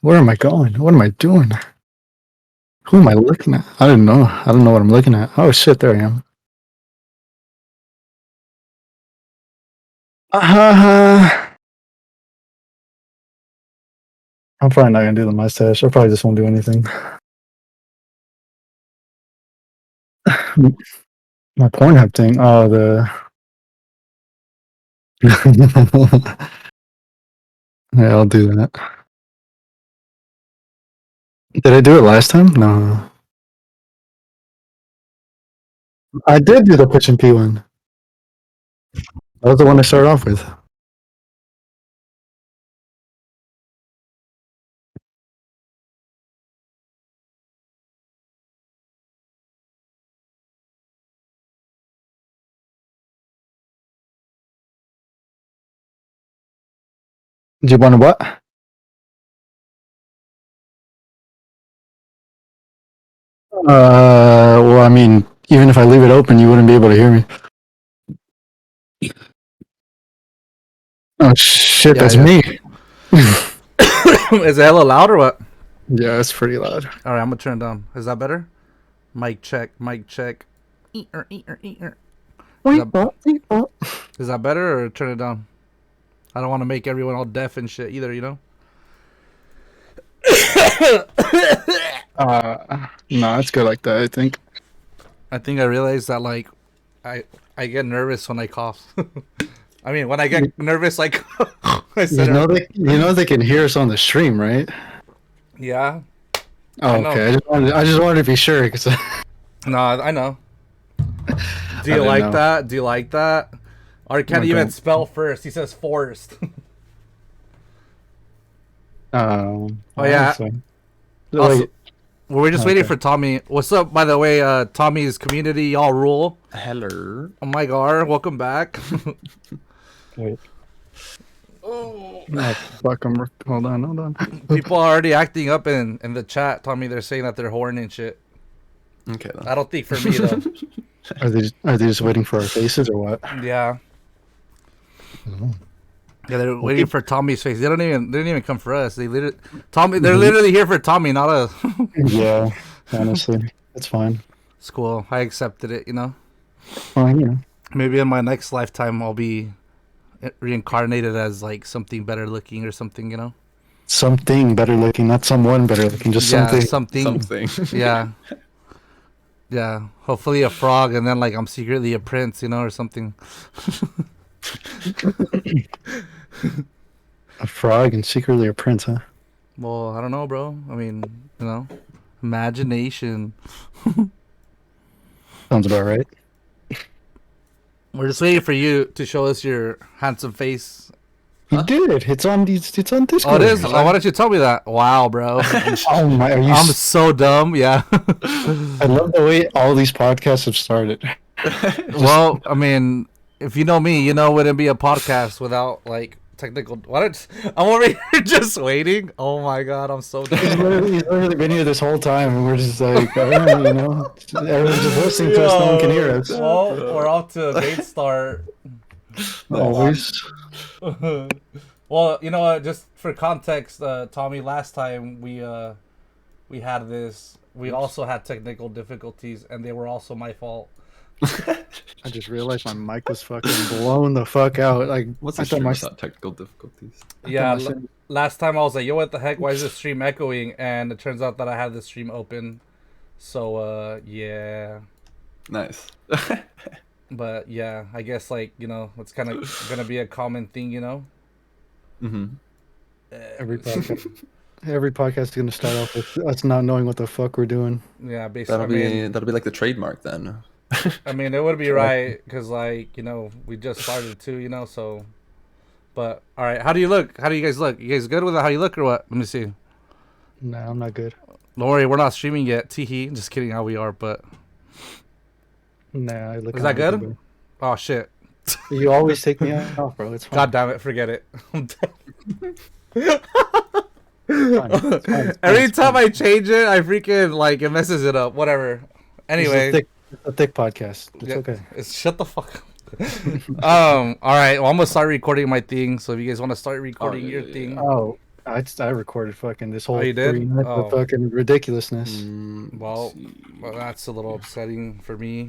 Where am I going? What am I doing? Who am I looking at? I don't know. I don't know what I'm looking at. Oh shit, there I am. I'm probably not gonna do the mustache. I probably just won't do anything. My Pornhub thing. Oh, the. Yeah, I'll do that. Did I do it last time? No. I did do the pitch and pee one. That was the one I started off with. Do you want to what? Well, I mean, even if I leave it open, you wouldn't be able to hear me. Oh shit, Yeah, that's yeah. me. Is it hella loud or what? Yeah, it's pretty loud. All right, I'm gonna turn it down. Is that better? Mic check. Mic check. Is that better or turn it down? I don't want to make everyone all deaf and shit either, you know? No, it's good like that, I think. I think I realized that like I get nervous when I cough. I mean, when I get nervous, like I said, You know they can hear us on the stream, right? yeah. Oh, okay. I just wanted to be sure because. No, I know. Do you didn't like know. that? Do you like that? Or can't I even don't. spell first. He says forced. Oh yeah. So. Also, Wait, we're just waiting for Tommy. What's up, by the way? Tommy's community, y'all rule. Hello. Oh my god, welcome back. wait. Oh, fuck! Hold on. People are already acting up in the chat. Tommy, they're saying that they're horny and shit. Okay. Then. I don't think for me though. Are they just waiting for our faces or what? Yeah. Oh. Yeah, they're waiting for Tommy's face. They didn't even come for us. They're literally here for Tommy, not us. Yeah, honestly, it's fine. It's cool. I accepted it, you know. Fine, yeah. Maybe in my next lifetime I'll be reincarnated as like something better looking or something, you know. Something better looking, not someone better looking, just something. Something. Yeah. Yeah. Hopefully a frog, and then like I'm secretly a prince, you know, or something. A frog and secretly a prince, huh? Well, I don't know, bro. I mean, you know, imagination. Sounds about right. We're just waiting for you to show us your handsome face. You did. It's on Discord. Oh, it is. Why don't you tell me that? Wow, bro. Oh my! I'm so dumb. Yeah. I love the way all these podcasts have started. Well, I mean, if you know me, you know it wouldn't be a podcast without like technical. I'm over here just waiting. Oh my god, I'm so dumb. He's literally been here this whole time, and we're just like, you know, everyone's just listening to us. No one can hear us. Well, we're off to a great start. Always. Well, you know what? Just for context, Tommy, last time we had this, we also had technical difficulties, and they were also my fault. I just realized my mic was fucking blown the fuck out. Like, What's the stream without technical difficulties? Yeah, last time I was like, yo, what the heck? Why is the stream echoing? And it turns out that I had the stream open. So, yeah. Nice. But, yeah, I guess, like, you know, it's kind of going to be a common thing, you know? Mm-hmm. Every podcast is going to start off with us not knowing what the fuck we're doing. Yeah, basically. That'll be like the trademark then. I mean, it would be right, because, like, you know, we just started too, you know, so... But, alright, how do you look? How do you guys look? You guys good with how you look or what? Let me see. Nah, I'm not good. Don't worry, we're not streaming yet. Teehee. Just kidding how we are, but... Nah, I look. Is that good? Good? Oh, shit. You always take me off, bro. It's fine. God damn it, forget it. It's fine. Every time I change it, I freaking, like, it messes it up. Whatever. Anyway. It's a thick podcast. It's okay. Shut the fuck up. All right. Well, I'm gonna start recording my thing. So if you guys want to start recording your thing. Oh, I recorded fucking this whole you did? 3 minutes of Oh. fucking ridiculousness. Well, that's a little upsetting for me,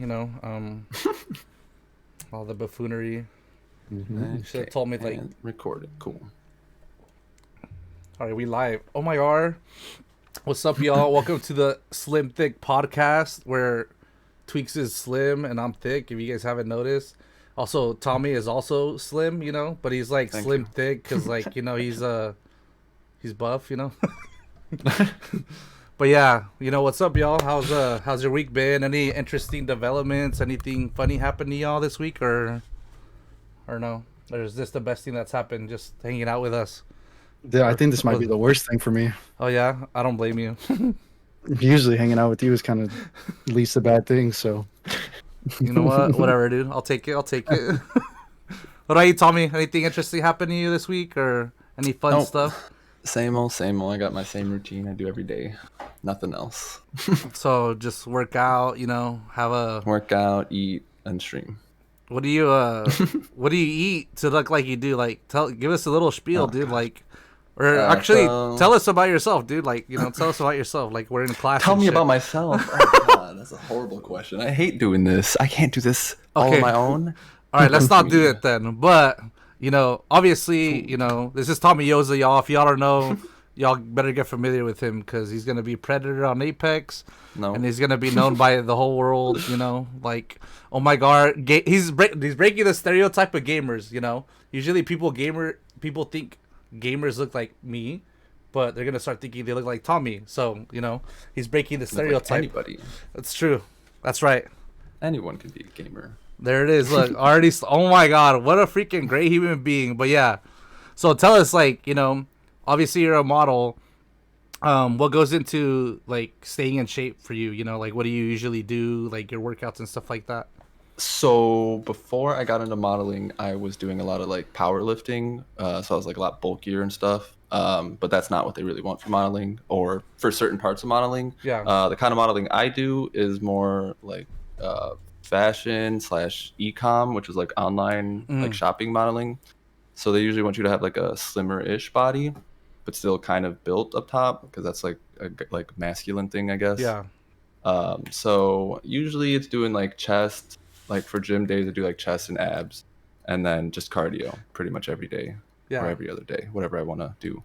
all the buffoonery. You should have told me, like, and record it. Cool. all right, we live. Oh my god. What's up, y'all? Welcome to the Slim Thick podcast where Tweaks is slim and I'm thick, if you guys haven't noticed. Also, Tommy is also slim, but he's like Thank slim you. thick because, like, he's buff, But yeah, what's up, y'all? How's your week been? Any interesting developments? Anything funny happened to y'all this week, or no? Or is this the best thing that's happened? Just hanging out with us. Yeah, I think this might be the worst thing for me. Oh yeah, I don't blame you. Usually hanging out with you is kind of least a bad thing. So You know what? Whatever, dude. I'll take it. What about you, Tommy? Anything interesting happened to you this week, or any fun Nope. stuff? Same old, same old. I got my same routine I do every day. Nothing else. So just work out, have a. Work out, eat, and stream. What do you eat to look like you do? Like, give us a little spiel, dude. God. Like, or actually, tell us about yourself, dude. Like, tell us about yourself. Like, we're in class. Tell and me shit. about myself. Oh God, that's a horrible question. I hate doing this. I can't do this all Okay. on my own. All right, let's not do it then. But obviously, this is Tommy Yoza, y'all. If y'all don't know, y'all better get familiar with him because he's gonna be Predator on Apex. No. And he's gonna be known by the whole world, like, oh my god, he's breaking the stereotype of gamers. Usually people think gamers look like me, but they're gonna start thinking they look like Tommy. So he's breaking the stereotype. Like anybody. That's true. That's right. Anyone can be a gamer. There it is. Look, already. Oh my god, what a freaking great human being. But yeah, so tell us, like, obviously you're a model. What goes into, like, staying in shape for you? Like, what do you usually do? Like, your workouts and stuff like that. So before I got into modeling, I was doing a lot of like powerlifting. So I was like a lot bulkier and stuff. But that's not what they really want for modeling or for certain parts of modeling. Yeah. The kind of modeling I do is more like fashion / e-com, which is like online like shopping modeling. So they usually want you to have like a slimmer-ish body, but still kind of built up top because that's like a like masculine thing, I guess. Yeah. So usually it's doing like chest. Like for gym days, I do like chest and abs, and then just cardio pretty much every day or every other day, whatever I want to do.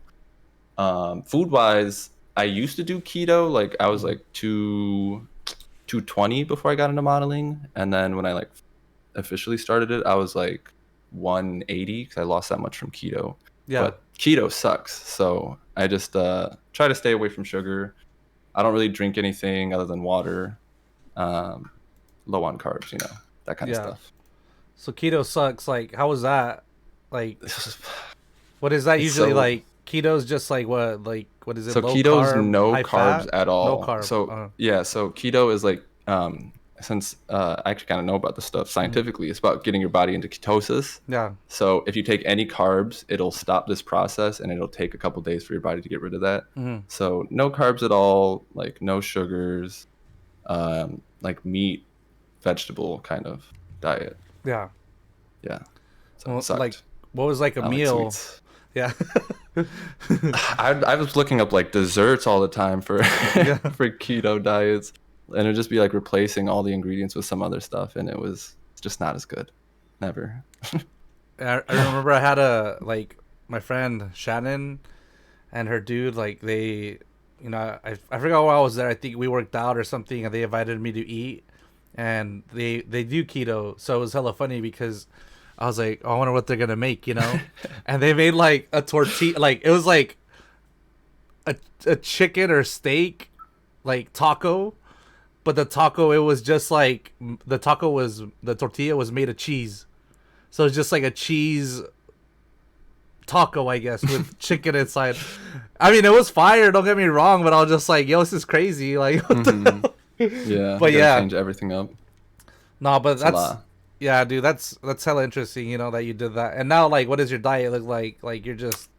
Food wise, I used to do keto. Like I was like 220 before I got into modeling, and then when I like officially started it, I was like 180 because I lost that much from keto. Yeah. But keto sucks, so I just try to stay away from sugar. I don't really drink anything other than water. Low on carbs, that kind of stuff. So keto sucks. Like, how was that? Like, what is that usually like? Keto's just like what? Like, what is it? So low keto's carb, no high carbs fat? at all. No carb. So yeah, so keto is like since I actually kind of know about this stuff scientifically, it's about getting your body into ketosis. Yeah. So if you take any carbs, it'll stop this process and it'll take a couple days for your body to get rid of that. So no carbs at all, like no sugars, like meat, vegetable kind of diet. Yeah. Yeah. So Well, it sucked. like, what was like a I like meal? sweets. Yeah. I was looking up like desserts all the time for for keto diets, and it'd just be like replacing all the ingredients with some other stuff, and it was just not as good. Never. I remember I had my friend Shannon and her dude, like, they, I forgot why I was there. I think we worked out or something, and they invited me to eat, and they do keto, so it was hella funny because I was like, oh, I wonder what they're gonna make, and they made like a tortilla, like it was like a chicken or steak, like taco, but the taco, it was just like the tortilla was made of cheese, so it's just like a cheese taco, I guess, with chicken inside. I mean, it was fire, don't get me wrong, but I was just like, yo, this is crazy, like, what the hell? Yeah, but you gotta yeah, change everything up. No, but It's a lot. yeah, dude, that's hella interesting, that you did that. And now, like, what does your diet look like? Like, you're just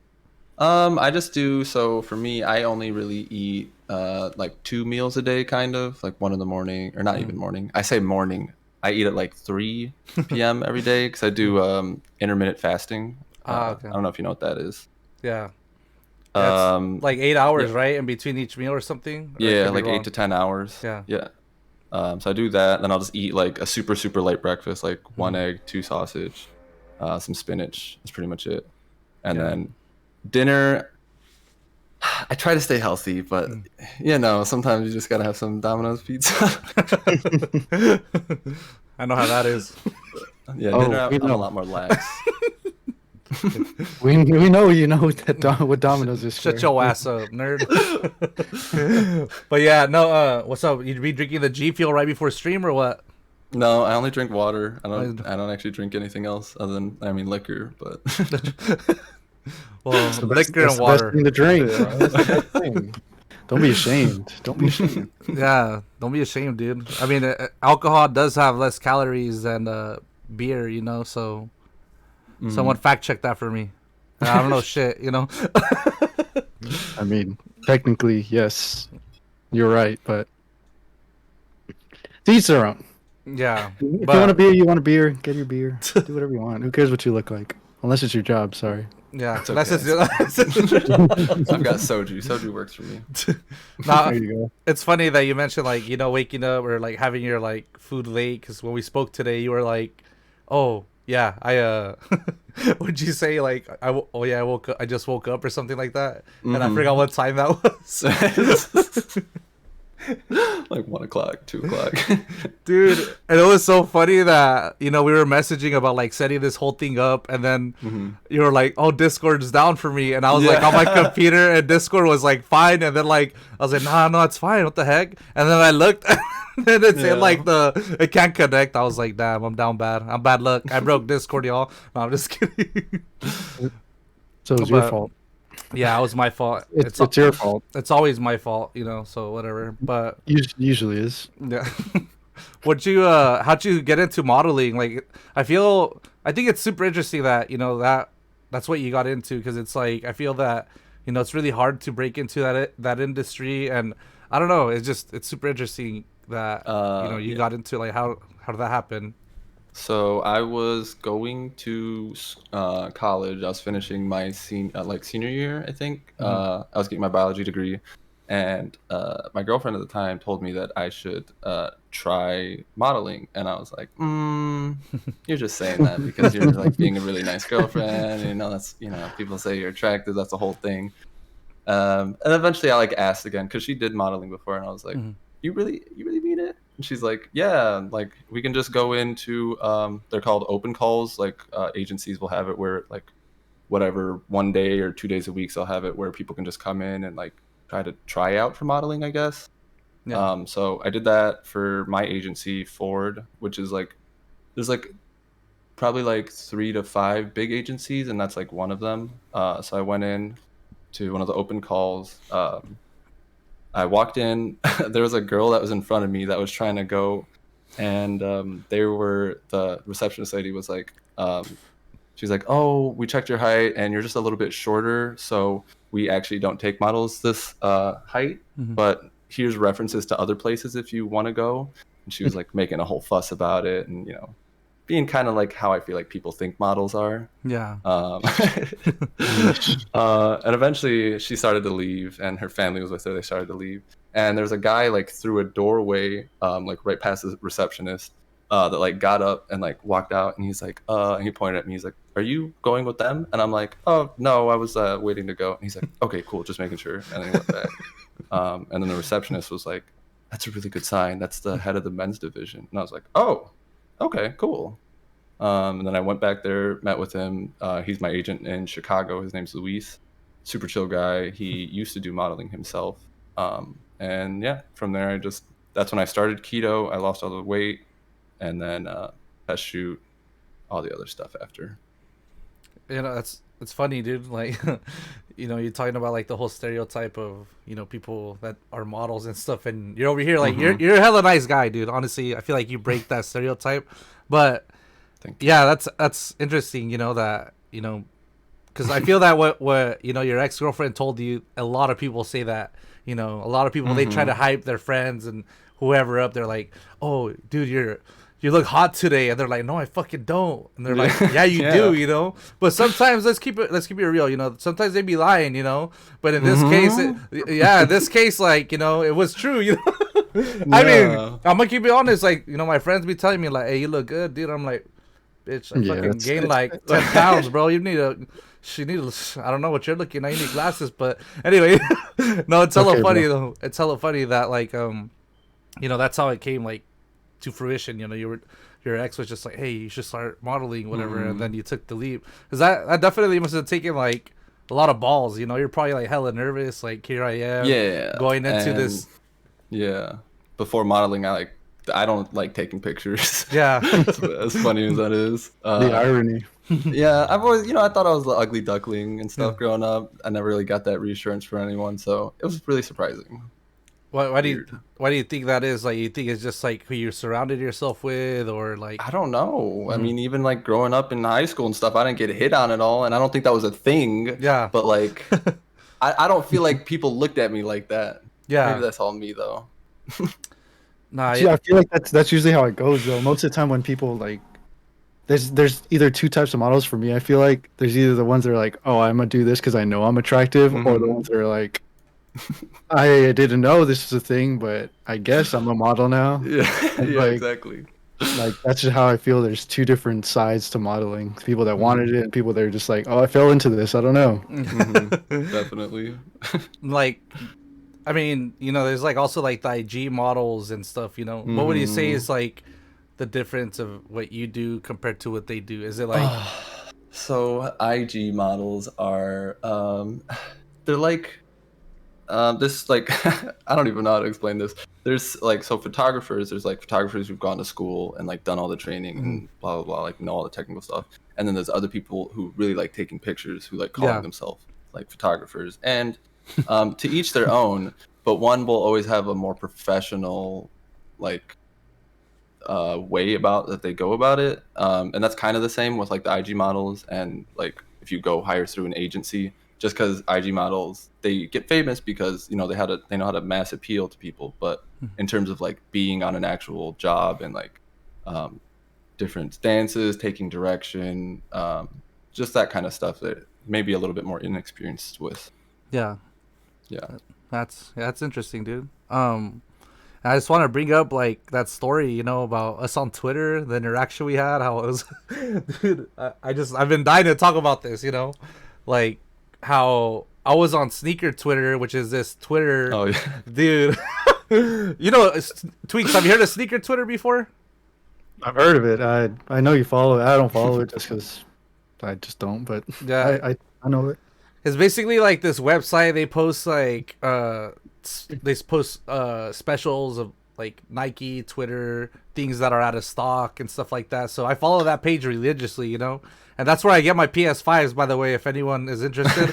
I just do, so for me, I only really eat like 2 meals a day, kind of like one in the morning, or not even morning. I say morning. I eat at like 3 p.m. every day because I do intermittent fasting. Okay. I don't know if you know what that is. Yeah. That's like 8 hours, Yeah. right, in between each meal or something. Or I Yeah, could be like 8 wrong. to 10 hours. Yeah. Yeah. So I do that, then I'll just eat like a super light breakfast, like one Mhm. egg, two sausage, some spinach. That's pretty much it. And Yeah. then dinner, I try to stay healthy, but Mm. sometimes you just gotta have some Domino's pizza. I know how that is. Yeah, Oh, dinner we I'm a know. lot more lax. We know you know what Domino's is. Shut for. your ass up, nerd. But yeah, no. What's up? You be drinking the G Fuel right before stream or what? No, I only drink water. I I- don't actually drink anything else other than liquor, but Well, That's the liquor best and water. thing to drink. Bro. That's the best thing. Don't be ashamed. Don't be ashamed. Yeah, don't be ashamed, dude. I mean, alcohol does have less calories than beer, you know. So someone fact check that for me. I don't know shit, you know. I mean, technically, yes, you're right, but to each their own. Yeah, If you but want a beer, you want a beer. Get your beer. Do whatever you want. Who cares what you look like? Unless it's your job. Sorry. yeah, It's that's okay. just. I've got soju. Soju works for me. Nah, There you go. it's funny that you mentioned like waking up or like having your like food late because when we spoke today you were like, oh yeah, I would you say like oh yeah, I just woke up or something like that, and I forgot what time that was. Like 1 o'clock, 2 o'clock. Dude, and it was so funny that we were messaging about like setting this whole thing up, and then you were like, oh, Discord's down for me, and I was like on my computer and Discord was like fine, and then like I was like, no, it's fine, what the heck. And then I looked and it said like it can't connect. I was like, damn, I'm down bad, I'm bad luck, I broke Discord, y'all. No, I'm just kidding. So it was your But- fault. Yeah, it was my fault. It's your fault. It's always my fault, so whatever. But Usually is. yeah. How'd you get into modeling? Like, I think it's super interesting that, that's what you got into. Cause it's like, I feel that, it's really hard to break into that industry. And I don't know, it's super interesting that, you got into like, how did that happen? So I was going to college. I was finishing my senior year, I think. I was getting my biology degree, and my girlfriend at the time told me that I should try modeling, and I was like, "You're just saying that because you're like being a really nice girlfriend. That's people say you're attractive. That's the whole thing." And eventually, I like asked again because she did modeling before, and I was like, "You really mean it?" And she's like, yeah, like we can just go into they're called open calls, like agencies will have it where like whatever 1 day or 2 days a week they'll have it where people can just come in and like try out for modeling, I guess. Yeah. So I did that for my agency Ford, which is like there's like probably like 3 to 5 big agencies, and that's like one of them. So I went in to one of the open calls. I walked in, there was a girl that was in front of me that was trying to go, and the receptionist lady was like, she's like, oh, we checked your height and you're just a little bit shorter, so we actually don't take models this height, but here's references to other places if you want to go. And she was like making a whole fuss about it, and being kind of like how I feel like people think models are. Yeah. And eventually she started to leave, and her family was with her. They started to leave, and there's a guy like through a doorway, like right past the receptionist, that like got up and like walked out, and he's like, and he pointed at me. He's like, "Are you going with them?" And I'm like, "Oh no, I was waiting to go." And he's like, "Okay, cool, just making sure." And then he went back. And then the receptionist was like, "That's a really good sign. That's the head of the men's division." And I was like, "Oh, okay, cool." And then I went back there, met with him. He's my agent in Chicago. His name's Luis. Super chill guy. He used to do modeling himself. And yeah, from there, that's when I started keto. I lost all the weight, and then test shoot, all the other stuff after. It's funny, dude. Like, you're talking about like the whole stereotype of people that are models and stuff, and you're over here like you're a hella nice guy, dude. Honestly, I feel like you break that stereotype, but yeah, that's interesting. That because I feel that what your ex-girlfriend told you, a lot of people say that. A lot of people they try to hype their friends and whoever up. They're like, oh, dude, you look hot today, and they're like, no, I fucking don't, and they're like, yeah, you do, you know. But sometimes let's keep it real, you know. Sometimes they be lying, you know. But in this case, in this case, like, you know, it was true, you know. I mean, I'm gonna keep it honest, like, you know, my friends be telling me like, hey, you look good, dude. I'm like, bitch, I fucking gained like 10 pounds, bro. You need a. She needs. I don't know what you're looking at. You need glasses, but anyway, no, it's hella funny though. It's hella funny that like you know, that's how it came like to fruition. You know, your ex was just like, hey, you should start modeling, whatever, and then you took the leap. Cause that definitely must have taken like a lot of balls. You know, you're probably like hella nervous. Like here I am, going into this. Yeah, before modeling, I don't like taking pictures. Yeah, as funny as that is. The irony. Yeah, I've always, you know, I thought I was the ugly duckling and stuff growing up. I never really got that reassurance from anyone, so it was really surprising. Why do you think that is? Like, you think it's just like who you surrounded yourself with, or like, I don't know. I mean, even like growing up in high school and stuff, I didn't get hit on at all, and I don't think that was a thing. Yeah. But like, I don't feel like people looked at me like that. Yeah. Maybe that's all me though. Nah, Yeah, I feel like that's usually how it goes though. Most of the time when people like there's either two types of models for me. I feel like there's either the ones that are like, oh, I'm gonna do this because I know I'm attractive, or the ones that are like, I didn't know this was a thing, but I guess I'm a model now. Yeah, yeah, like, exactly. Like that's just how I feel. There's two different sides to modeling. People that wanted it and people that are just like, oh, I fell into this. I don't know. Definitely. Like, I mean, you know, there's like also like the IG models and stuff, you know. What would you say is like the difference of what you do compared to what they do? Is it like so IG models are they're like this, like, I don't even know how to explain this. There's like, so photographers, there's like photographers who've gone to school and like done all the training and blah blah blah, like know all the technical stuff. And then there's other people who really like taking pictures, who like calling themselves like photographers. And to each their own, but one will always have a more professional like way about that they go about it. And that's kind of the same with like the IG models, and like if you go hire through an agency, just because IG models, they get famous because, you know, they know how to mass appeal to people. But in terms of like being on an actual job and like different stances, taking direction, just that kind of stuff that maybe a little bit more inexperienced with. Yeah. That's interesting, dude. I just want to bring up like that story, you know, about us on Twitter, the interaction we had, how it was dude, I've been dying to talk about this, you know, like how I was on Sneaker Twitter, which is this Twitter, dude. You know, Tweaks, have you heard of Sneaker Twitter before? I've heard of it. I know you follow it. I don't follow it just because I just don't, but yeah, I know it. It's basically like this website. They post like specials of like Nike, Twitter, things that are out of stock and stuff like that. So I follow that page religiously, you know, and that's where I get my PS5s. By the way, if anyone is interested,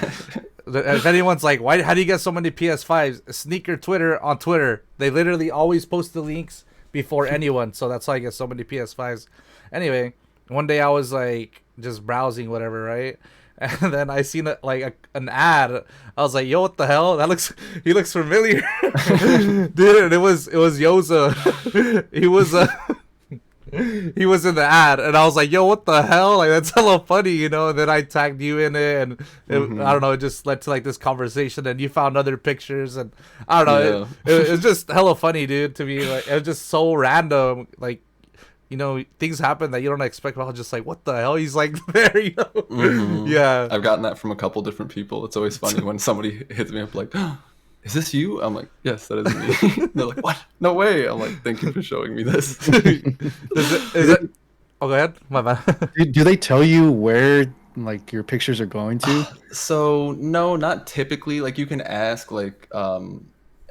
if anyone's like, how do you get so many PS5s? Sneaker Twitter on Twitter. They literally always post the links before anyone, so that's how I get so many PS5s. Anyway, one day I was like just browsing whatever, right? And then I seen an ad. I was like, "Yo, what the hell? He looks familiar, dude." And it was Yoza. He was in the ad, and I was like, "Yo, what the hell? Like, that's hella funny, you know?" And then I tagged you in it, and I don't know, it just led to like this conversation, and you found other pictures, and I don't know, it was just hella funny, dude. To me, like, it was just so random, like, you know, things happen that you don't expect. I was just like, what the hell? He's like there, you know? Yeah. I've gotten that from a couple different people. It's always funny when somebody hits me up like, oh, is this you? I'm like, yes, that is me. They're like, what? No way. I'm like, thank you for showing me this. Is it? Oh, go ahead. My bad. Do they tell you where like your pictures are going to? So no, not typically. Like you can ask like,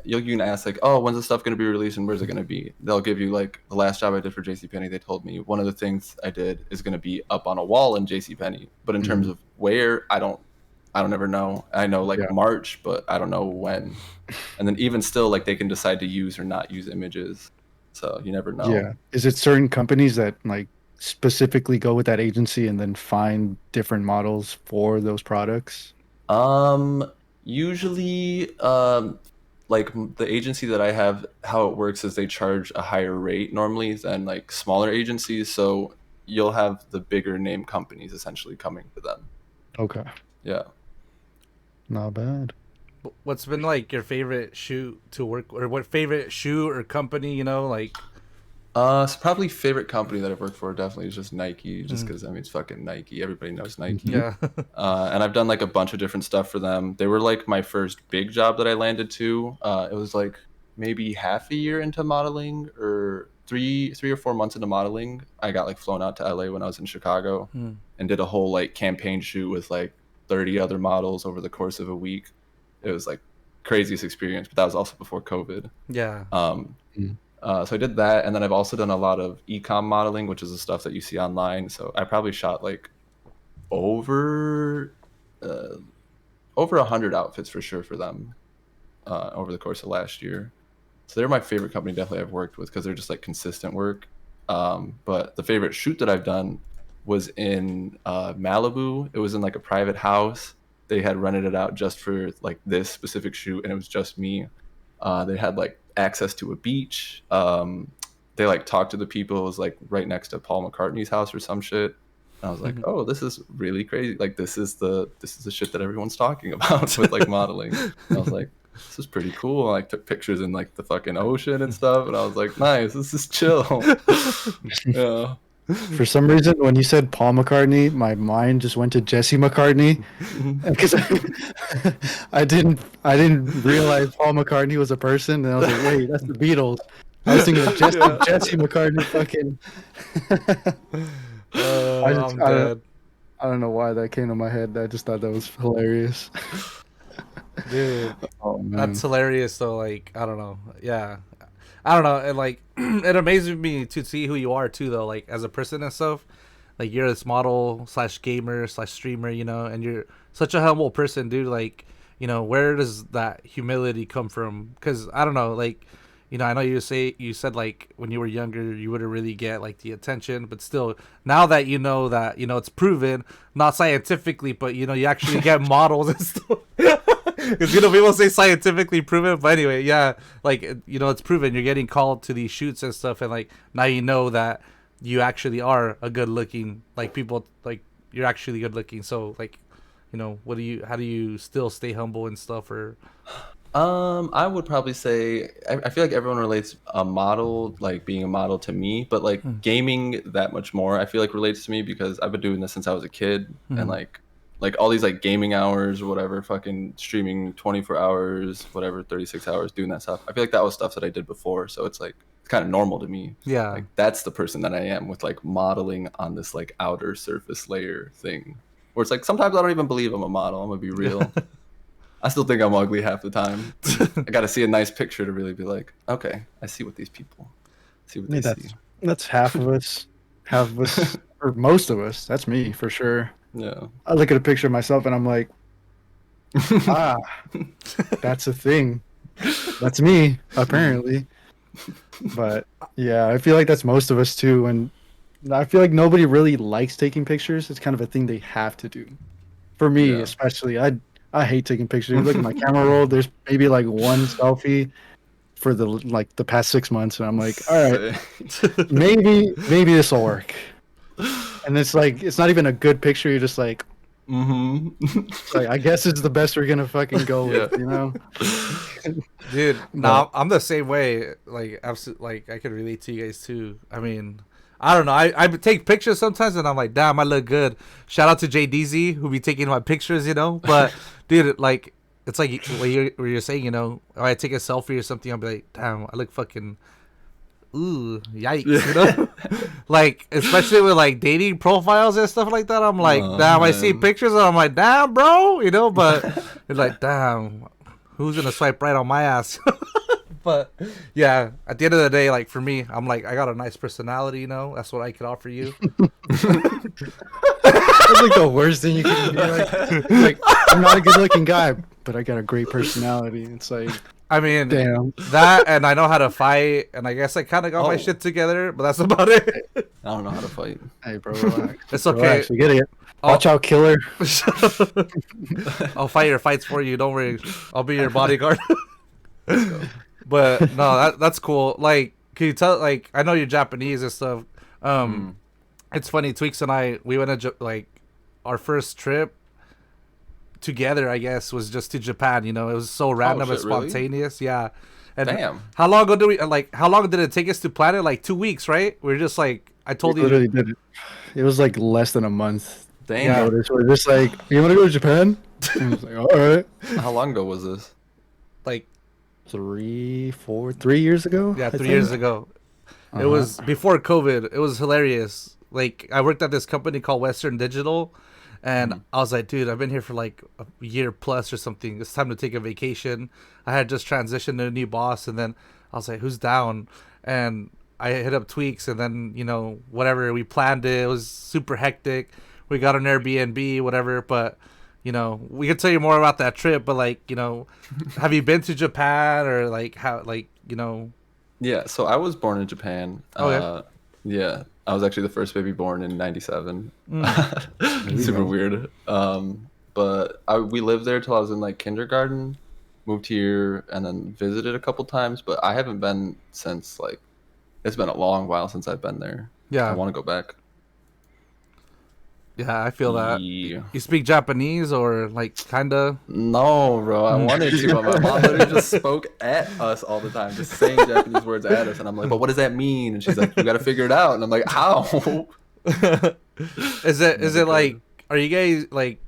you can ask like, oh, when's the stuff going to be released and where's it going to be? They'll give you like the last job I did for JCPenney. They told me one of the things I did is going to be up on a wall in JCPenney. But in terms of where, I don't ever know. I know like March, but I don't know when. And then even still, like they can decide to use or not use images. So you never know. Yeah. Is it certain companies that like specifically go with that agency and then find different models for those products? Usually, like the agency that I have, how it works is they charge a higher rate normally than like smaller agencies. So you'll have the bigger name companies essentially coming to them. Okay. Yeah. Not bad. What's been like your favorite shoot to work, or what favorite shoot or company, you know, like? So probably favorite company that I've worked for definitely is just Nike, just because I mean it's fucking Nike. Everybody knows Nike. Yeah. And I've done like a bunch of different stuff for them. They were like my first big job that I landed to. It was like maybe half a year into modeling, or three or 4 months into modeling. I got like flown out to LA when I was in Chicago and did a whole like campaign shoot with like 30 other models over the course of a week. It was like craziest experience, but that was also before COVID. Yeah. So I did that, and then I've also done a lot of e-com modeling, which is the stuff that you see online. So I probably shot like over 100 outfits for sure for them over the course of last year. So they're my favorite company definitely I've worked with, because they're just like consistent work. But the favorite shoot that I've done was in Malibu. It was in like a private house. They had rented it out just for like this specific shoot, and it was just me. They had like access to a beach. They like talked to the people. It was like right next to Paul McCartney's house or some shit. And I was like, oh, this is really crazy. Like this is the shit that everyone's talking about with like modeling. And I was like, this is pretty cool. And I took pictures in like the fucking ocean and stuff. And I was like, nice, this is chill. Yeah. For some reason, when you said Paul McCartney, my mind just went to Jesse McCartney, because I didn't realize Paul McCartney was a person, and I was like, wait, that's the Beatles. I was thinking of Jesse McCartney. Fucking. I'm dead. I don't know why that came to my head. I just thought that was hilarious. Dude, Oh, man. that's hilarious though. Like, I don't know. Yeah. I don't know. And like, it amazes me to see who you are too, though. Like as a person and stuff. Like you're this model / gamer / streamer, you know, and you're such a humble person, dude. Like, you know, where does that humility come from? Because I don't know, like, you know, I know you said like when you were younger you wouldn't really get like the attention, but still now that you know it's proven, not scientifically, but you know you actually get models and stuff. Because, you know, people say scientifically proven, but anyway, yeah, like, you know, it's proven. You're getting called to these shoots and stuff, and like now you know that you actually are a good looking, like, people, like, you're actually good looking. So like, you know, how do you still stay humble and stuff? Or I would probably say I feel like everyone relates a model, like being a model, to me, but like gaming that much more I feel like relates to me, because I've been doing this since I was a kid. And like all these like gaming hours or whatever, fucking streaming 24 hours, whatever, 36 hours, doing that stuff. I feel like that was stuff that I did before, so it's like it's kind of normal to me. Yeah, like that's the person that I am, with like modeling on this like outer surface layer thing, where it's like sometimes I don't even believe I'm a model. I'm gonna be real. I still think I'm ugly half the time. I gotta see a nice picture to really be like, okay, I see what these people see. What they see. That's half of us. Half of us, or most of us. That's me for sure. Yeah. I look at a picture of myself and I'm like, that's a thing. That's me, apparently. But yeah, I feel like that's most of us too. And I feel like nobody really likes taking pictures. It's kind of a thing they have to do. For me, especially, I hate taking pictures. You look at my camera roll, there's maybe like one selfie for the past 6 months, and I'm like, all right, maybe this will work. And it's like, it's not even a good picture. You're just like, like, I guess it's the best we're gonna fucking go with, you know? Dude, no, I'm the same way. Like, absolutely, like, I can relate to you guys too. I mean, I don't know. I take pictures sometimes, and I'm like, damn, I look good. Shout out to JDZ who be taking my pictures, you know. But dude, like, it's like what you're saying, you know. Or I take a selfie or something, I'll be like, damn, I look fucking. Ooh, yikes, you know. Like, especially with like dating profiles and stuff like that, I'm like, damn, man. I see pictures and I'm like, damn, bro, you know. But it's like, damn, who's gonna swipe right on my ass? But yeah, at the end of the day, like, for me, I'm like, I got a nice personality, you know. That's what I could offer you. That's like the worst thing you can be like, I'm not a good looking guy, but I got a great personality. It's like, I mean, damn. That, and I know how to fight, and I guess I kind of got my shit together, but that's about it. I don't know how to fight. Hey, bro, relax. It's okay. Relax, we get it. Watch out, killer. I'll fight your fights for you. Don't worry. I'll be your bodyguard. Let's go. But no, that's cool. Like, can you tell? Like, I know you're Japanese and stuff. Mm. It's funny. Tweaks and I, we went to like our first trip together. I guess was just to Japan. You know, it was so random and shit, really? spontaneous. Yeah. And Damn. how long ago did we like? How long did it take us to plan it? Like 2 weeks, right? We are just like, I We told you. literally did it. It was like less than a month. Damn. Notice. We're just like, you want to go to Japan? And I was like, all right. How long ago was this? Like 3 years ago. yeah, I 3 years think. ago. It Uh-huh. was before COVID. It was hilarious. Like I worked at this company called Western Digital, and I was like, dude, I've been here for like a year plus or something. It's time to take a vacation. I had just transitioned to a new boss, and then I was like, who's down? And I hit up Tweaks, and then whatever we planned it. It was super hectic. We got an Airbnb, whatever, but. We could tell you more about that trip, but like, have you been to Japan or like how, like, Yeah, so I was born in Japan. Oh, yeah? Yeah, I was actually the first baby born in '97. you Super go. weird. But we lived there till I was in like kindergarten. Moved here and then visited a couple times, but I haven't been since like it's been a long while since I've been there. I Yeah. want to go back. Yeah, I feel that. Yeah. You speak Japanese or like kinda? No, bro. I wanted to, but my mom literally just spoke at us all the time, just saying Japanese words at us, and I'm like, "But what does that mean?" And she's like, "You got to figure it out." And I'm like, "How?" Is it Never like, could. are you guys like,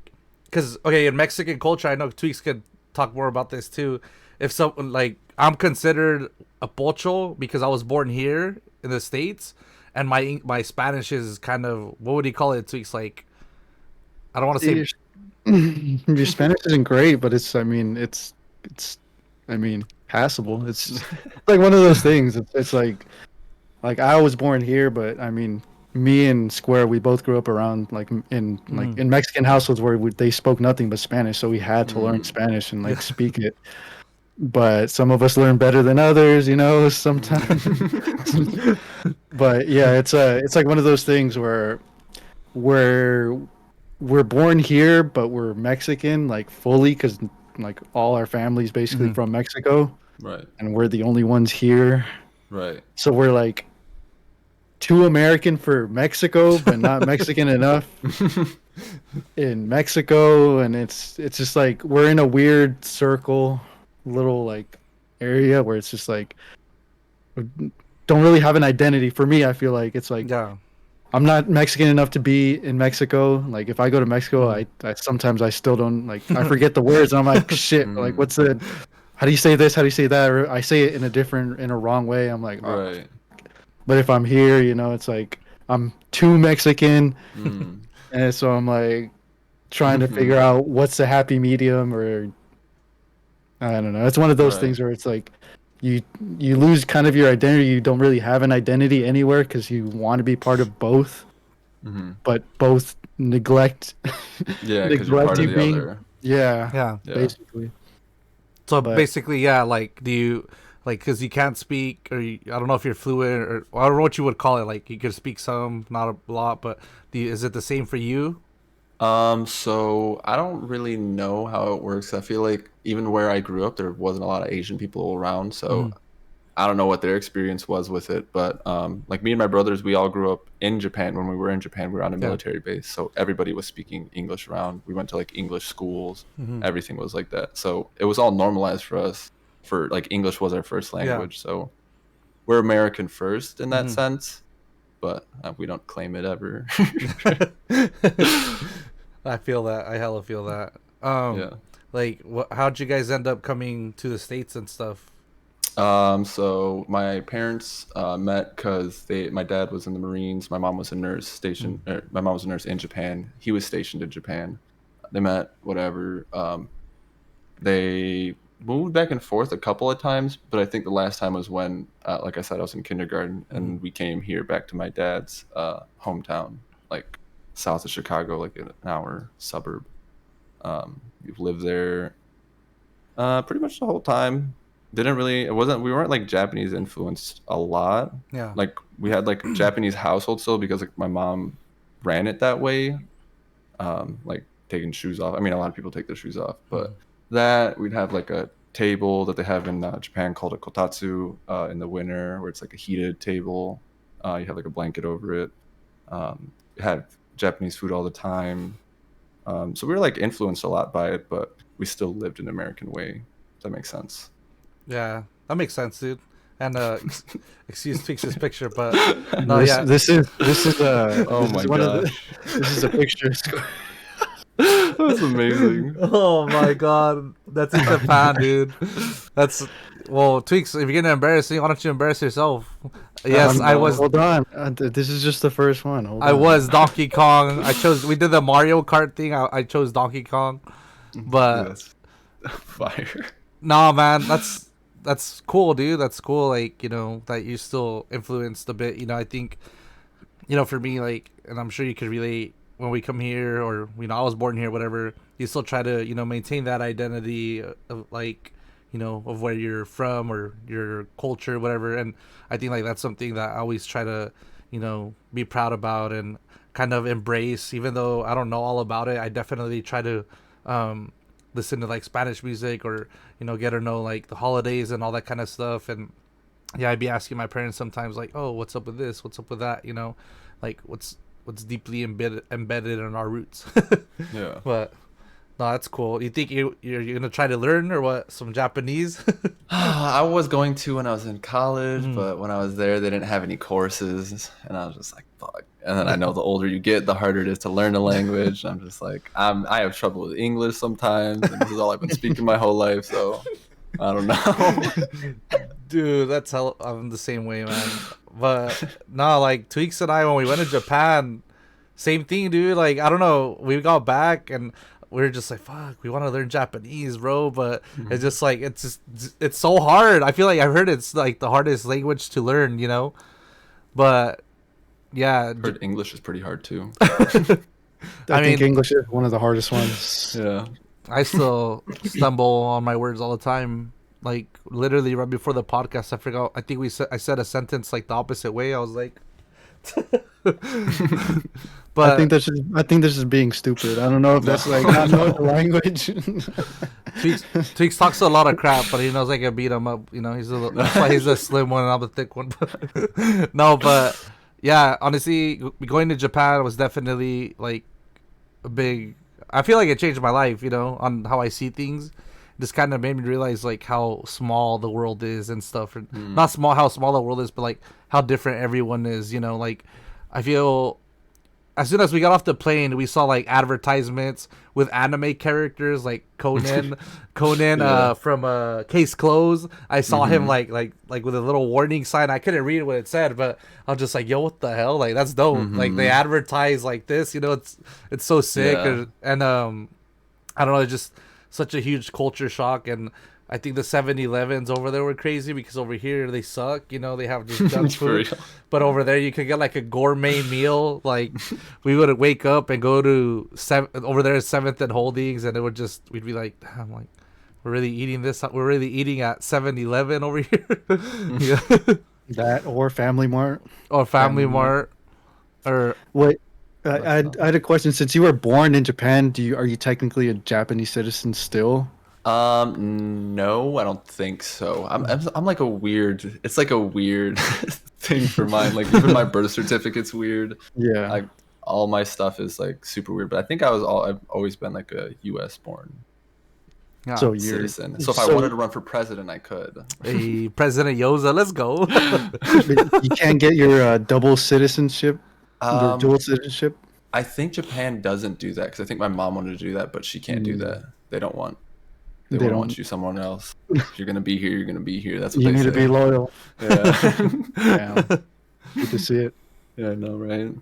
because okay, in Mexican culture, I know Tweaks could talk more about this too. If someone like, I'm considered a pocho because I was born here in the States, and my Spanish is kind of, what would you call it, Tweaks? Like, I don't want to say. Your Spanish isn't great, but it's passable. It's like one of those things. It's like I was born here, but I mean, me and Square, we both grew up around in Mexican households where they spoke nothing but Spanish, so we had to learn Spanish and like speak it. But some of us learn better than others, sometimes. But yeah, it's like one of those things where we're we're born here, but we're Mexican, like fully, because like all our family's basically from Mexico, Right, and we're the only ones here. right. So we're like too American for Mexico, but not Mexican enough in Mexico, and it's just like we're in a weird circle, little like area where it's just like we don't really have an identity. For me, I feel like it's like Yeah. I'm not Mexican enough to be in Mexico. Like if I go to Mexico, I sometimes I still don't like I forget the words. And I'm like shit. Like what's the? How do you say this? How do you say that? Or I say it in a wrong way. I'm like, oh. Right. But if I'm here, it's like I'm too Mexican, and so I'm like trying to figure out what's the happy medium, or I don't know. It's one of those Right. things where it's like you lose kind of your identity. You don't really have an identity anywhere because you want to be part of both, but both neglect Yeah, because you're part of the other. yeah, Yeah. Yeah. basically. So But- basically, yeah, like, do you, like, because you can't speak, or I don't know if you're fluent, or I don't know what you would call it. Like, you could speak some, not a lot, but is it the same for you? So I don't really know how it works. I feel like even where I grew up, there wasn't a lot of Asian people around, so I don't know what their experience was with it. But like me and my brothers, we all grew up in Japan. When we were in Japan, we were on a military base, so everybody was speaking English around. We went to like English schools. Everything was like that. So it was all normalized for us. For like English was our first language, so we're American first in that sense. But we don't claim it ever. I feel that. I hella feel that. Yeah. Like, how'd you guys end up coming to the States and stuff? So my parents met because my dad was in the Marines. My mom was a nurse stationed. My mom was a nurse in Japan. He was stationed in Japan. They met, whatever. They moved back and forth a couple of times, but I think the last time was when, like I said, I was in kindergarten, and we came here back to my dad's hometown, like south of Chicago, like an hour suburb. We've lived there pretty much the whole time. We weren't like Japanese influenced a lot. Yeah. Like we had like a Japanese household still because like my mom ran it that way. Like taking shoes off. I mean, a lot of people take their shoes off, but that we'd have like a table that they have in Japan called a kotatsu in the winter, where it's like a heated table. You have like a blanket over it. Had Japanese food all the time. So we were like influenced a lot by it, but we still lived an American way. If that makes sense. Yeah, that makes sense, dude. And excuse Thicc's picture, but no, yeah, this is Oh my gosh, this is a picture. that's amazing. Oh my god, that's in Japan, dude. That's well, Thiccc. If you're getting embarrassing, why don't you embarrass yourself? Yes, I was. Hold on, this is just the first one. Hold I on. was Donkey Kong. I chose. We did the Mario Kart thing. I chose Donkey Kong, but That's fire. nah, man, that's cool, dude. That's cool. Like, you know, that you still influenced a bit. You know, I think, you know, for me, like, and I'm sure you could relate when we come here, or you know, I was born here, whatever. You still try to, you know, maintain that identity of like, you know, of where you're from or your culture, whatever. And I think like that's something that I always try to, you know, be proud about and kind of embrace. Even though I don't know all about it, I definitely try to listen to like Spanish music, or you know, get to know like the holidays and all that kind of stuff. And yeah, I'd be asking my parents sometimes like, oh, what's up with this, what's up with that, you know, like what's deeply embedded in our roots. Yeah. But no, that's cool. You think you're gonna try to learn or what, some Japanese? I was going to when I was in college, but when I was there, they didn't have any courses, and I was just like, "Fuck." And then I know the older you get, the harder it is to learn a language. I'm just like, I have trouble with English sometimes, and this is all I've been speaking my whole life, so I don't know. Dude, that's how I'm the same way, man. But no, like Thiccc and I, when we went to Japan, same thing, dude. Like, I don't know, we got back and we were just like, fuck, we want to learn Japanese, bro. But it's just like, it's so hard. I feel like I've heard it's like the hardest language to learn, you know. But yeah, Heard English is pretty hard too. I think English is one of the hardest ones. Yeah. I still stumble on my words all the time. Like literally right before the podcast, I forgot. I think I said a sentence like the opposite way. I was like, but I think this is being stupid. I don't know if that's like not knowing the language. Thiccc talks a lot of crap, but he knows I can beat him up. You know, that's why he's the slim one and I'm the thick one. No, but yeah, honestly, going to Japan was definitely like a big. I feel like it changed my life. You know, on how I see things. This kind of made me realize like how small the world is and stuff. Not small, how small the world is, but like how different everyone is. You know, like I feel as soon as we got off the plane, we saw like advertisements with anime characters like Conan Yeah. from Case Closed. I saw him like with a little warning sign. I couldn't read what it said, but I was just like, yo, what the hell? Like that's dope. Like they advertise like this, you know, it's so sick. Yeah. And I don't know, it's just such a huge culture shock. And I think the 7-Elevens over there were crazy because over here they suck, you know, they have just junk For food. real. But over there you could get like a gourmet meal. Like we would wake up and go to over there at 7th and Holdings, and we'd be like, damn, like we're really eating this. We're really eating at 7-Eleven over here. Yeah. That or Family Mart. Or Family Mart. Or Wait, I had a question. Since you were born in Japan, are you technically a Japanese citizen still? No, I don't think so. I'm like a weird. It's like a weird thing for mine. Like even my birth certificate's weird. Yeah. All my stuff is like super weird. But I think I've always been like a U.S. born yeah. So you're citizen. So if I wanted to run for president, I could. Hey, President Yoza, let's go. you can't get your double citizenship, your Um, dual citizenship. I think Japan doesn't do that because I think my mom wanted to do that, but she can't do that. They don't want. They They won't don't. want you someone else. If you're gonna be here, you're gonna be here. That's what You they need say. to be loyal. Yeah. Yeah. Good to see it. Yeah, I know, right?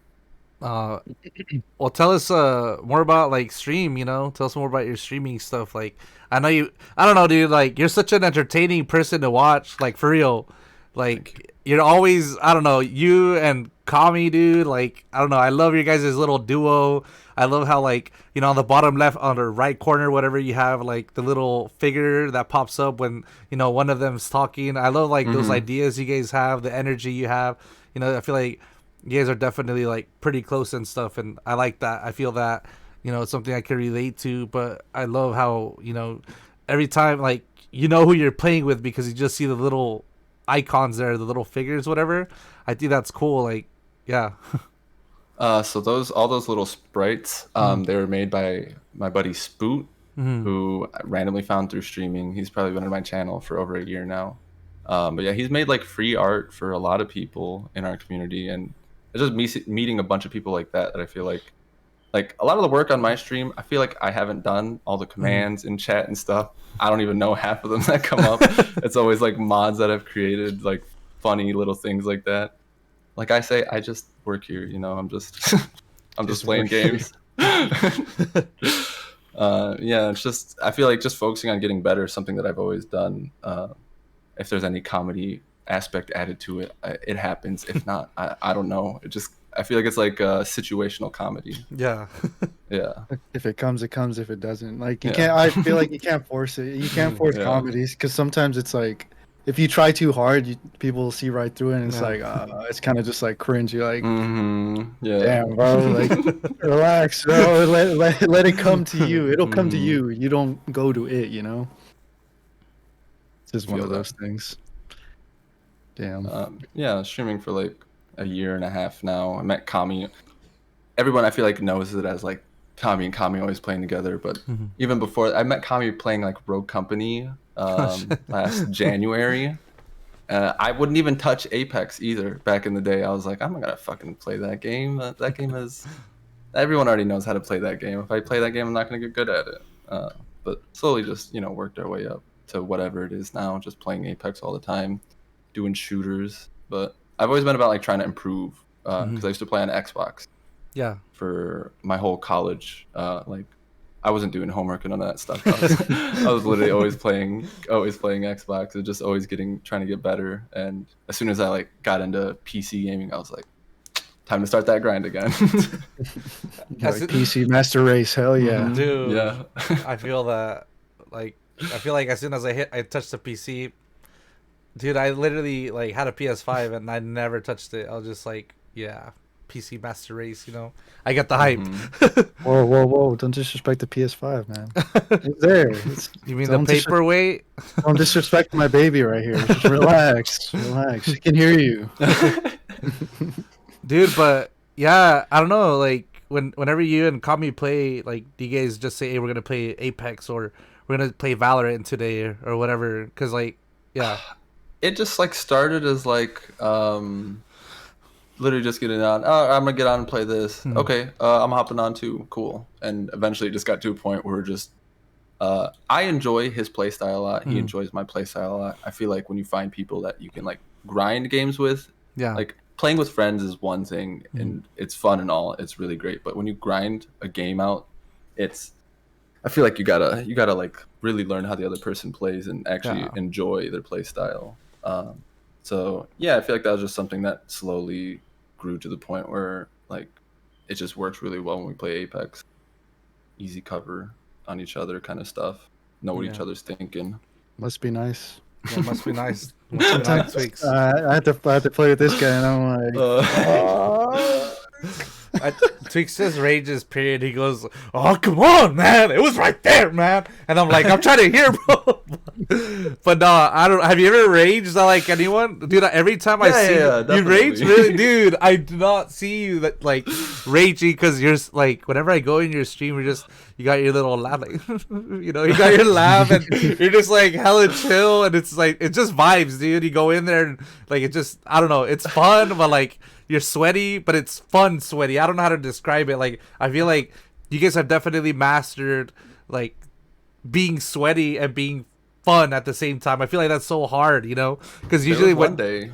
Well, tell us more about like stream. You know, tell us more about your streaming stuff. Like, I don't know, dude. Like, you're such an entertaining person to watch. Like, for real. Like, you're always, I don't know, you and Kami, dude. Like, I don't know. I love your guys' little duo. I love how, like, you know, on the bottom left, on the right corner, whatever, you have like the little figure that pops up when, you know, one of them's talking. I love like those ideas you guys have, the energy you have. You know, I feel like you guys are definitely like pretty close and stuff, and I like that. I feel that, you know, it's something I can relate to. But I love how, you know, every time like you know who you're playing with because you just see the little icons there, the little figures, whatever. I think that's cool. Like, yeah. So all those little sprites, they were made by my buddy Spoot, who I randomly found through streaming. He's probably been on my channel for over a year now. But yeah, he's made like free art for a lot of people in our community, and it's just meeting a bunch of people like that I feel like a lot of the work on my stream, I feel like I haven't done all the commands in chat and stuff. I don't even know half of them that come up. It's always like mods that I've created, like funny little things like that. Like I say, I just work here, you know. I'm just I'm just playing games. Yeah, it's just I feel like just focusing on getting better is something that I've always done. If there's any comedy aspect added to it, it happens. If not, I don't know. I feel like it's like a situational comedy. Yeah. Yeah. If it comes, it comes. If it doesn't, like you can't. I feel like you can't force it. You can't force comedies because sometimes it's like if you try too hard, people will see right through it, and it's like it's kind of just like cringe. You're like, damn, bro, like relax, bro. Let it come to you. It'll come to you. You don't go to it. You know. It's just one of those things. Damn. Yeah, streaming for like a year and a half now. I met Kami. Everyone I feel like knows it as like Kami and Kami always playing together, but even before I met Kami playing like Rogue Company last January. I wouldn't even touch Apex either back in the day. I was like, I'm not gonna fucking play that game. That game is everyone already knows how to play that game. If I play that game, I'm not gonna get good at it. But slowly just worked our way up to whatever it is now, just playing Apex all the time, doing shooters. But I've always been about like trying to improve because I used to play on Xbox. Yeah. For my whole college, like I wasn't doing homework and none of that stuff. I was literally always playing Xbox and just always trying to get better. And as soon as I like got into PC gaming, I was like, time to start that grind again. Like PC Master Race, hell yeah, dude. Yeah. I feel that. Like, I feel like as soon as I touched the PC, dude, I literally like had a PS5 and I never touched it. I was just like, yeah, PC Master Race, you know. I got the hype. Whoa! Don't disrespect the PS5, man. It's there. You mean the paperweight? Don't disrespect my baby right here. Just relax. She can hear you, dude. But yeah, I don't know. Like whenever you and Kami play, like, do you guys just say, "Hey, we're gonna play Apex," or "We're gonna play Valorant today," or whatever? Because like, yeah, it just like started as like literally just getting on. Oh, I'm gonna get on and play this. Okay, I'm hopping on too. Cool. And eventually, it just got to a point where I enjoy his playstyle a lot. He enjoys my playstyle a lot. I feel like when you find people that you can like grind games with, like playing with friends is one thing, and it's fun and all. It's really great. But when you grind a game out, I feel like you gotta like really learn how the other person plays and actually enjoy their playstyle. So yeah, I feel like that was just something that slowly grew to the point where like it just works really well when we play Apex. Easy cover on each other kind of stuff. Know what each other's thinking. Must be nice. Yeah, must be nice. Tweaks. I had to play with this guy, and I'm like, Tweaks says rages, period. He goes, "Oh, come on, man. It was right there, man." And I'm like, I'm trying to hear, bro. But no, I don't. Have you ever raged like anyone? Dude, every time I see you rage, really? Dude, I do not see you that like raging because you're like, whenever I go in your stream, you got your little laugh, like, you got your laugh, and you're just like hella chill, and it's like, it's just vibes, dude. You go in there and like, it just, I don't know, it's fun, but like, you're sweaty, but it's fun sweaty. I don't know how to describe it. Like, I feel like you guys have definitely mastered like being sweaty and being fun at the same time. I feel like that's so hard, because usually one day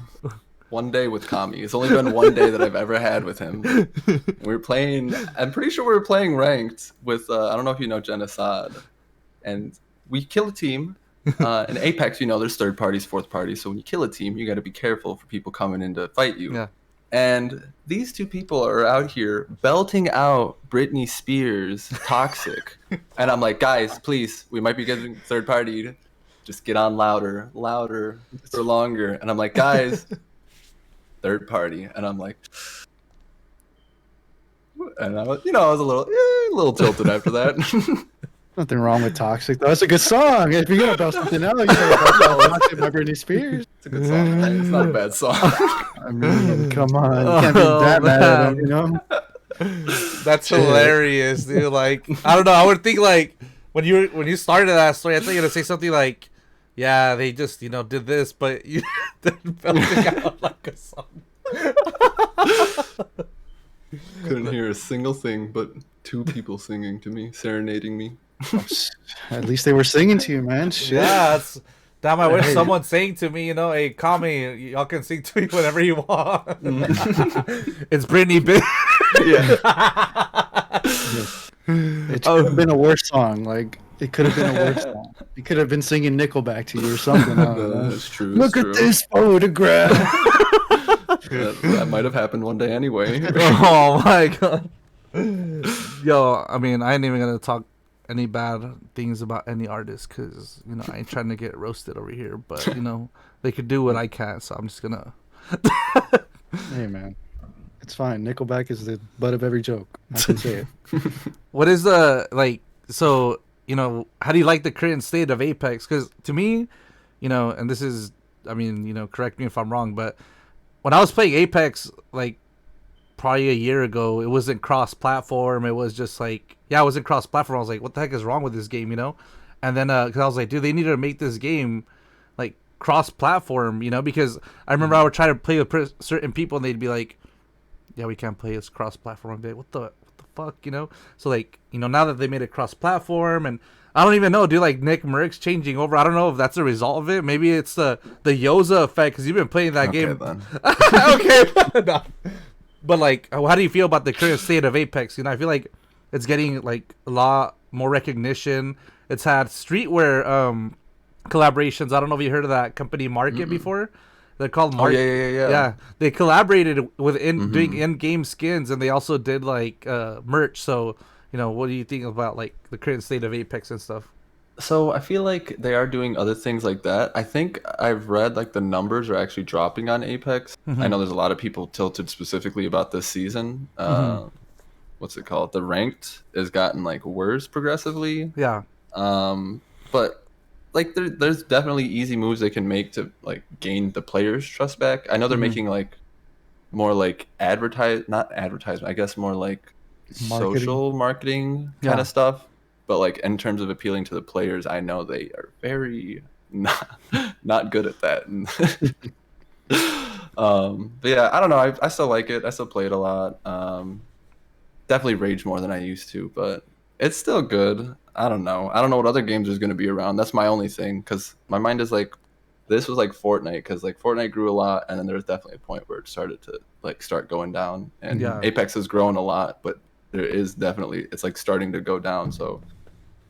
with Kami. It's only been one day that I've ever had with him. We were playing. I'm pretty sure we were playing ranked with. I don't know if you know Jen Assad, and we kill a team. In Apex, there's third parties, fourth parties. So when you kill a team, you got to be careful for people coming in to fight you. Yeah. And these two people are out here belting out Britney Spears' Toxic. And I'm like, guys, please, we might be getting third party. Just get on louder for longer. And I'm like, guys, third party. And I'm like, and I was, I was a little tilted after that. Nothing wrong with Toxic though. That's a good song. If you're gonna bust something out, you gotta bust Toxic by Britney Spears. It's a good song. It's not a bad song. I mean, come on, you can't be that mad at him, you know? That's hilarious, dude. Like, I don't know. I would think like when you started that story, I thought you were gonna say something like, "Yeah, they just did this," but you didn't felt it out like a song. Couldn't hear a single thing but two people singing to me, serenading me. At least they were singing to you, man. Shit. Yeah, that's. Damn, I wish someone saying to me, hey, call me. Y'all can sing to me whenever you want. It's Britney, bitch. Yeah. It could have been a worse song. Like, it could have been a worse song. It could have been singing Nickelback to you or something. That's true. Look at this photograph. That might have happened one day anyway. Oh my god. Yo, I mean, I ain't even gonna talk any bad things about any artist because I ain't trying to get roasted over here. But they could do what I can't, so I'm just gonna. Hey man, it's fine. Nickelback is the butt of every joke. I can say it. What is so how do you like the current state of Apex? Because to me, and this is, I mean, correct me if I'm wrong, but when I was playing Apex, like probably a year ago, it wasn't cross-platform. It was just like, it wasn't cross-platform. I was like, what the heck is wrong with this game, And then, because I was like, dude, they need to make this game like cross-platform, because I remember I would try to play with certain people and they'd be like, yeah, we can't play this cross-platform. I'd be like, what the fuck, So like, now that they made it cross-platform, and I don't even know, dude, like Nick Merckx changing over. I don't know if that's a result of it. Maybe it's the Yoza effect because you've been playing that game. Then. Okay, no. But like, how do you feel about the current state of Apex? I feel like it's getting like a lot more recognition. It's had streetwear collaborations. I don't know if you heard of that company Market before. They're called Market. Yeah. Yeah, they collaborated with doing in-game skins, and they also did like merch. So, what do you think about like the current state of Apex and stuff? So I feel like they are doing other things like that. I think I've read like the numbers are actually dropping on Apex. I know there's a lot of people tilted specifically about this season. What's it called? The ranked has gotten like worse progressively. Yeah. But like there's definitely easy moves they can make to like gain the players' trust back. I know they're making like more like not advertisement, I guess more like social marketing kind of stuff. But like in terms of appealing to the players, I know they are very not good at that. But yeah, I don't know. I still like it. I still play it a lot. Definitely rage more than I used to, but it's still good. I don't know what other games there's going to be around. That's my only thing, because my mind is like, this was like Fortnite, because like Fortnite grew a lot, and then there was definitely a point where it started to like start going down, and Apex has grown a lot, but there is definitely, it's like starting to go down. So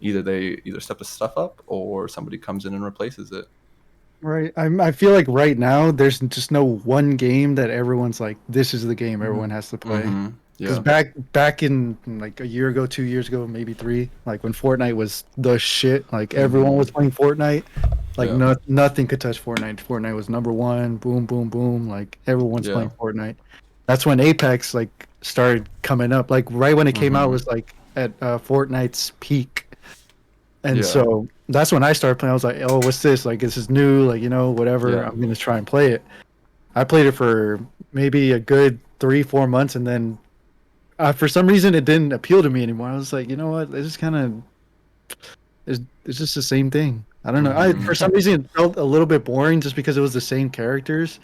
either they step the stuff up or somebody comes in and replaces it. Right. I feel like right now there's just no one game that everyone's like, this is the game everyone has to play. Because back in like a year ago, 2 years ago, maybe 3, like when Fortnite was the shit, like everyone was playing Fortnite. Like nothing could touch Fortnite. Fortnite was number one. Boom, boom, boom. Like everyone's playing Fortnite. That's when Apex like started coming up. Like right when it came out, was like at Fortnite's peak. And so that's when I started playing. I was like, oh, what's this? Like, this is new. Like, whatever. Yeah. I'm going to try and play it. I played it for maybe a good 3-4 months. And then for some reason, it didn't appeal to me anymore. I was like, you know what? It's just kind of, it's just the same thing. I don't know. For some reason, it felt a little bit boring just because it was the same characters.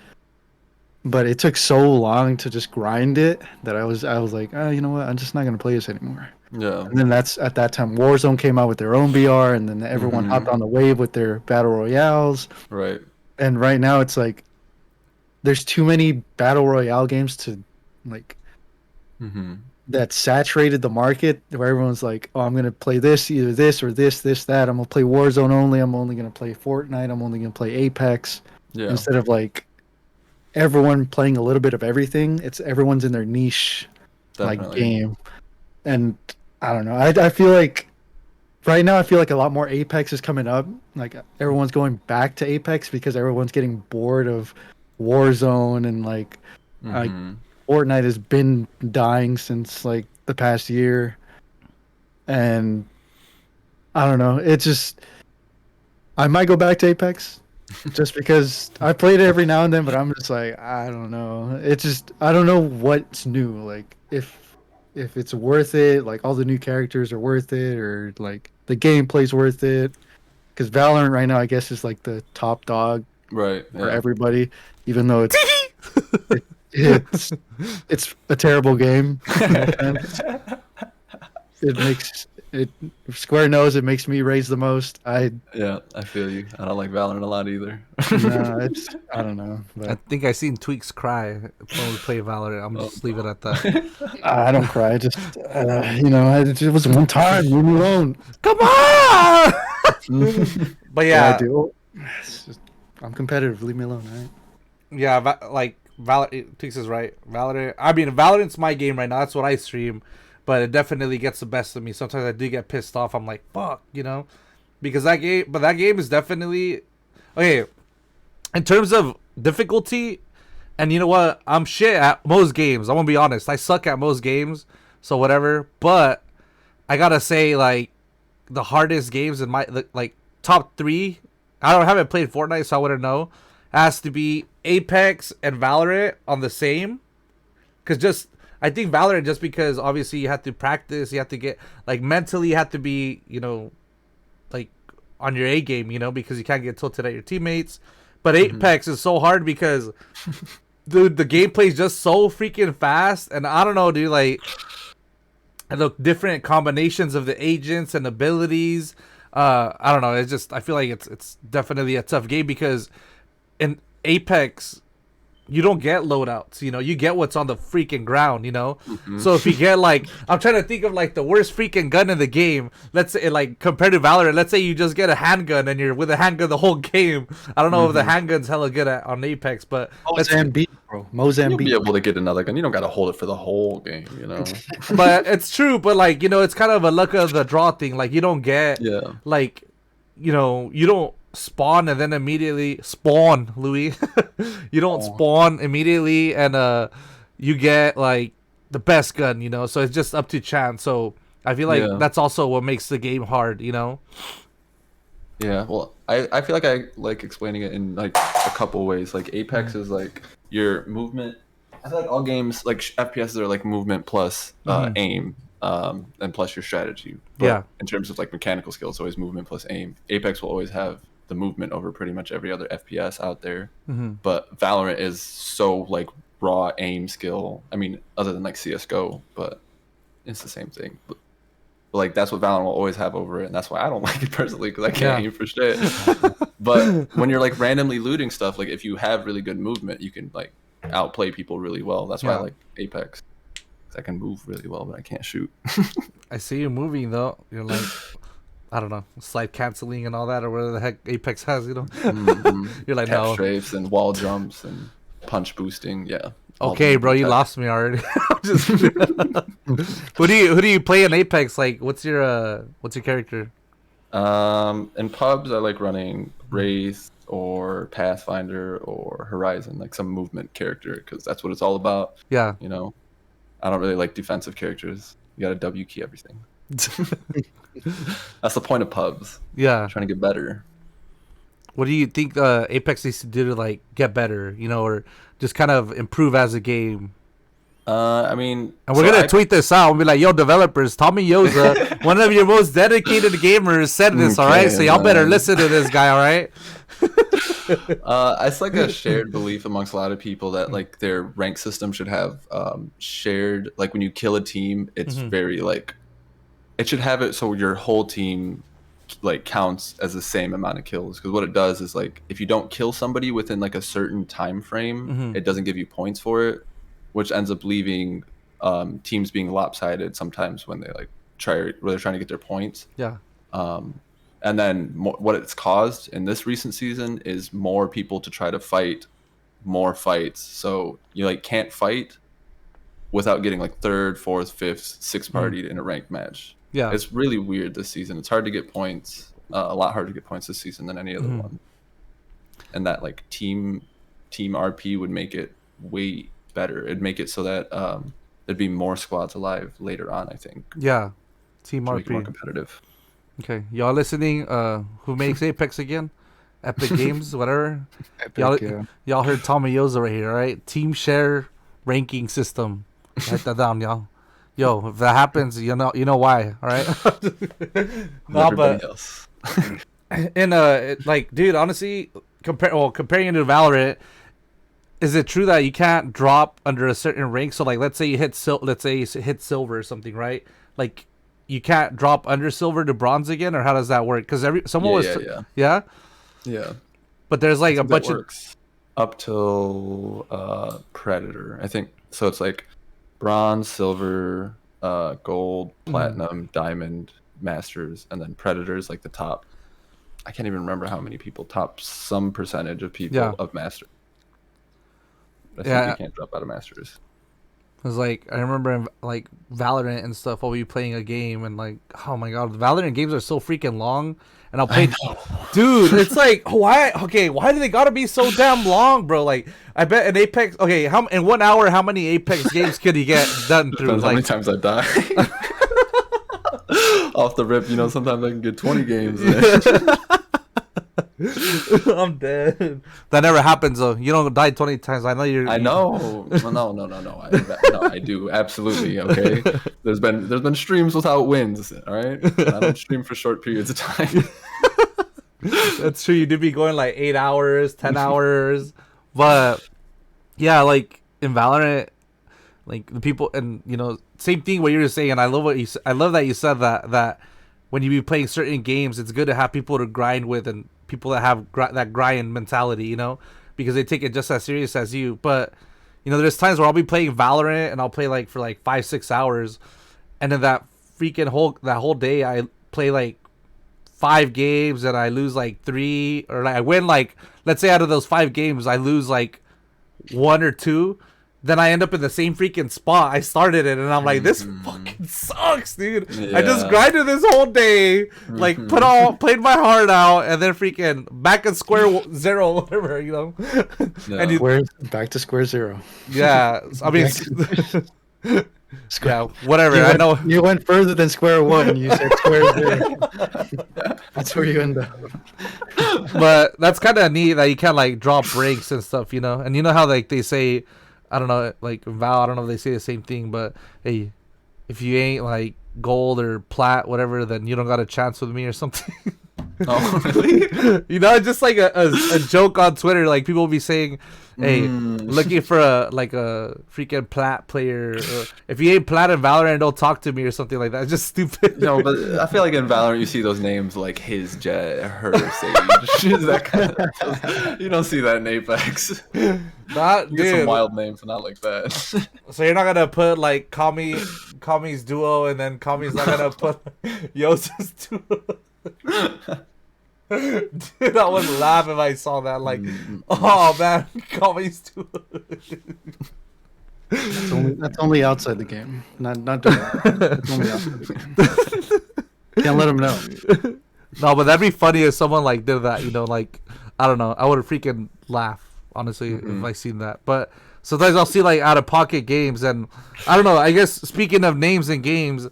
But it took so long to just grind it that I was like, oh, you know what? I'm just not going to play this anymore. Yeah. And then that's at that time Warzone came out with their own VR, and then everyone hopped on the wave with their battle royales. Right. And right now it's like there's too many battle royale games to like that saturated the market where everyone's like, oh, I'm gonna play this, either this or this, that. I'm gonna play Warzone only. I'm only gonna play Fortnite. I'm only gonna play Apex. Yeah. Instead of like everyone playing a little bit of everything, it's everyone's in their niche like game. And I don't know. I feel like right now, I feel like a lot more Apex is coming up. Like everyone's going back to Apex because everyone's getting bored of Warzone, and like Fortnite has been dying since like the past year. And I don't know. It just I might go back to Apex just because I played it every now and then, but I'm just like I don't know. It just I don't know what's new. Like if it's worth it, like all the new characters are worth it, or like the gameplay's worth it. Because Valorant right now, I guess, is like the top dog Right. for Yeah. everybody, even though it, it's it's a terrible game. No offense. It makes it Square knows it makes me raise the most. Yeah. I feel you. I don't like Valorant a lot either. Nah, it's I don't know, I but think I seen Tweaks cry when we play Valorant. I'm just leave it at that. I don't cry. I just it was one time. Leave me alone. Come on! But Yeah, I yeah, do. I'm competitive. Leave me alone. All right. yeah, like Valorant. Tweaks is right. Valorant. I mean, Valorant's my game right now. That's what I stream, but it definitely gets the best of me. Sometimes I do get pissed off. I'm like, fuck, because that game. But that game is definitely okay in terms of difficulty. And you know what? I'm shit at most games. I'm gonna be honest. I suck at most games. So whatever. But I gotta say, like, the hardest games in my like top three. Haven't played Fortnite, so I wouldn't know. Has to be Apex and Valorant on the same. Cause I think Valorant just because obviously you have to practice, you have to get like mentally you have to be like on your A game, because you can't get tilted at your teammates. But Apex is so hard because dude, the gameplay is just so freaking fast, and I don't know, dude, like. And the different combinations of the agents and abilities, I don't know. It's just I feel like it's definitely a tough game because in Apex, you don't get loadouts. You get what's on the freaking ground. So if you get like, I'm trying to think of like the worst freaking gun in the game. Let's say like compared to Valorant, let's say you just get a handgun and you're with a handgun the whole game. I don't know if the handgun's hella good on Apex, but Mozambique, bro. You'll Mozambique. be able to get another gun. You don't got to hold it for the whole game, but it's true. But like it's kind of a luck of the draw thing. Like you don't get like you don't spawn and then immediately spawn, Louis. You don't spawn immediately and you get like the best gun, so it's just up to chance. So I feel like that's also what makes the game hard. Yeah, well, I feel like I like explaining it in like a couple ways. Like Apex is like your movement. I feel like all games like FPSs are like movement plus aim, and plus your strategy. But in terms of like mechanical skills, it's always movement plus aim. Apex will always have the movement over pretty much every other FPS out there. But Valorant is so like raw aim skill. I mean, other than like CS:GO, but it's the same thing. But like that's what Valorant will always have over it, and that's why I don't like it personally because I can't aim for shit. But when you're like randomly looting stuff, like if you have really good movement, you can like outplay people really well. That's why I like Apex. I can move really well, but I can't shoot. I see you moving though. You're like, I don't know, slide canceling and all that, or whatever the heck Apex has. You're like Cap no strafes and wall jumps and punch boosting. Yeah. Okay, bro, you lost me already. Just who do you play in Apex? Like, what's your character? In pubs, I like running Wraith or Pathfinder or Horizon, like some movement character, because that's what it's all about. Yeah. I don't really like defensive characters. You got to W key everything. That's the point of pubs. Yeah. Trying to get better. What do you think Apex needs to do to like get better, or just kind of improve as a game? I mean, and we're gonna tweet this out and be like, "Yo, developers, Tommy Yoza, one of your most dedicated gamers, said this. All right, so y'all better listen to this guy. All right." It's like a shared belief amongst a lot of people that like their rank system should have shared. Like when you kill a team, it's very like it should have it so your whole team like counts as the same amount of kills, because what it does is like if you don't kill somebody within like a certain time frame, it doesn't give you points for it, which ends up leaving teams being lopsided sometimes when they like they're trying to get their points. Yeah. And then what it's caused in this recent season is more people to try to fight more fights. So you like can't fight without getting like third, fourth, fifth, sixth partied in a ranked match. Yeah. It's really weird this season. It's hard to get points, a lot harder to get points this season than any other one. And that like team RP would make it way better. It'd make it so that there'd be more squads alive later on, I think. Yeah. Team RP. Make it more competitive. Okay, y'all listening? Who makes Apex again? Epic Games, whatever. Epic, yeah. Y'all heard Tommy Yoza right here, right? Team share ranking system. Write that down, y'all. Yo, if that happens, you know why, all right? No, Everybody but else. and like, dude, honestly, comparing it to Valorant, is it true that you can't drop under a certain rank? So, like, let's say you hit silver or something, right? Like, you can't drop under silver to bronze again, or how does that work? Because Yeah. But there's like a bunch works up till Predator, I think. So it's like bronze, silver, gold, platinum, diamond, masters, and then Predator's like the top. I can't even remember how many people, top some percentage of people of master. I think you can't drop out of masters. Cause like I remember in like Valorant and stuff, I'll be playing a game and like, oh my god, the Valorant games are so freaking long, and I'll play, dude. It's like why do they gotta be so damn long, bro? Like I bet in Apex, in 1 hour, how many Apex games could you get done through? Depends how many times I die. Off the rip, sometimes I can get 20 games in. I'm dead. That never happens though. You don't die 20 times. I know you're. I know. No. I do absolutely. Okay. There's been streams without wins. All right. I don't stream for short periods of time. That's true. You do be going like 8 hours, 10 hours, but yeah, like in Valorant, like the people and same thing what you were saying. And I love I love that you said that when you be playing certain games, it's good to have people to grind with and people that have that grind mentality, because they take it just as serious as you. But there's times where I'll be playing Valorant and I'll play like for like 5-6 hours, and then that whole day I play like 5 games and I lose like 3, or like I win like, let's say out of those 5 games I lose like 1 or 2. Then I end up in the same freaking spot I started it, and I'm like, this fucking sucks, dude. Yeah. I just grinded this whole day, like played my heart out, and then freaking back at square zero, whatever, Yeah. And back to square zero. Yeah, I mean, yeah, whatever. I know you went further than square one. You said square zero. That's where you end up. But that's kind of neat that you can like drop breaks and stuff, And you know how like they say, I don't know, like Val, I don't know if they say the same thing, but hey, if you ain't like gold or plat, whatever, then you don't got a chance with me or something. Oh, really? Just like a joke on Twitter, like people will be saying, hey, looking for a freaking plat player. If you ain't plat in Valorant, don't talk to me or something like that. It's just stupid. No, but I feel like in Valorant you see those names like his Jet, her Sage. That kind of, you don't see that in Apex. Not you get some wild names, but not like that. So you're not gonna put like Kami's duo, and then Kami's not gonna put Yoza's duo. Dude, I would laugh if I saw that. Like, oh man, Kami's duo. That's only outside the game. Not doing that. That's only outside the game. Can't let them know. No, but that'd be funny if someone like did that. Like I don't know. I would freaking laugh honestly if I seen that. But sometimes I'll see like out of pocket games, and I don't know. I guess speaking of names and games,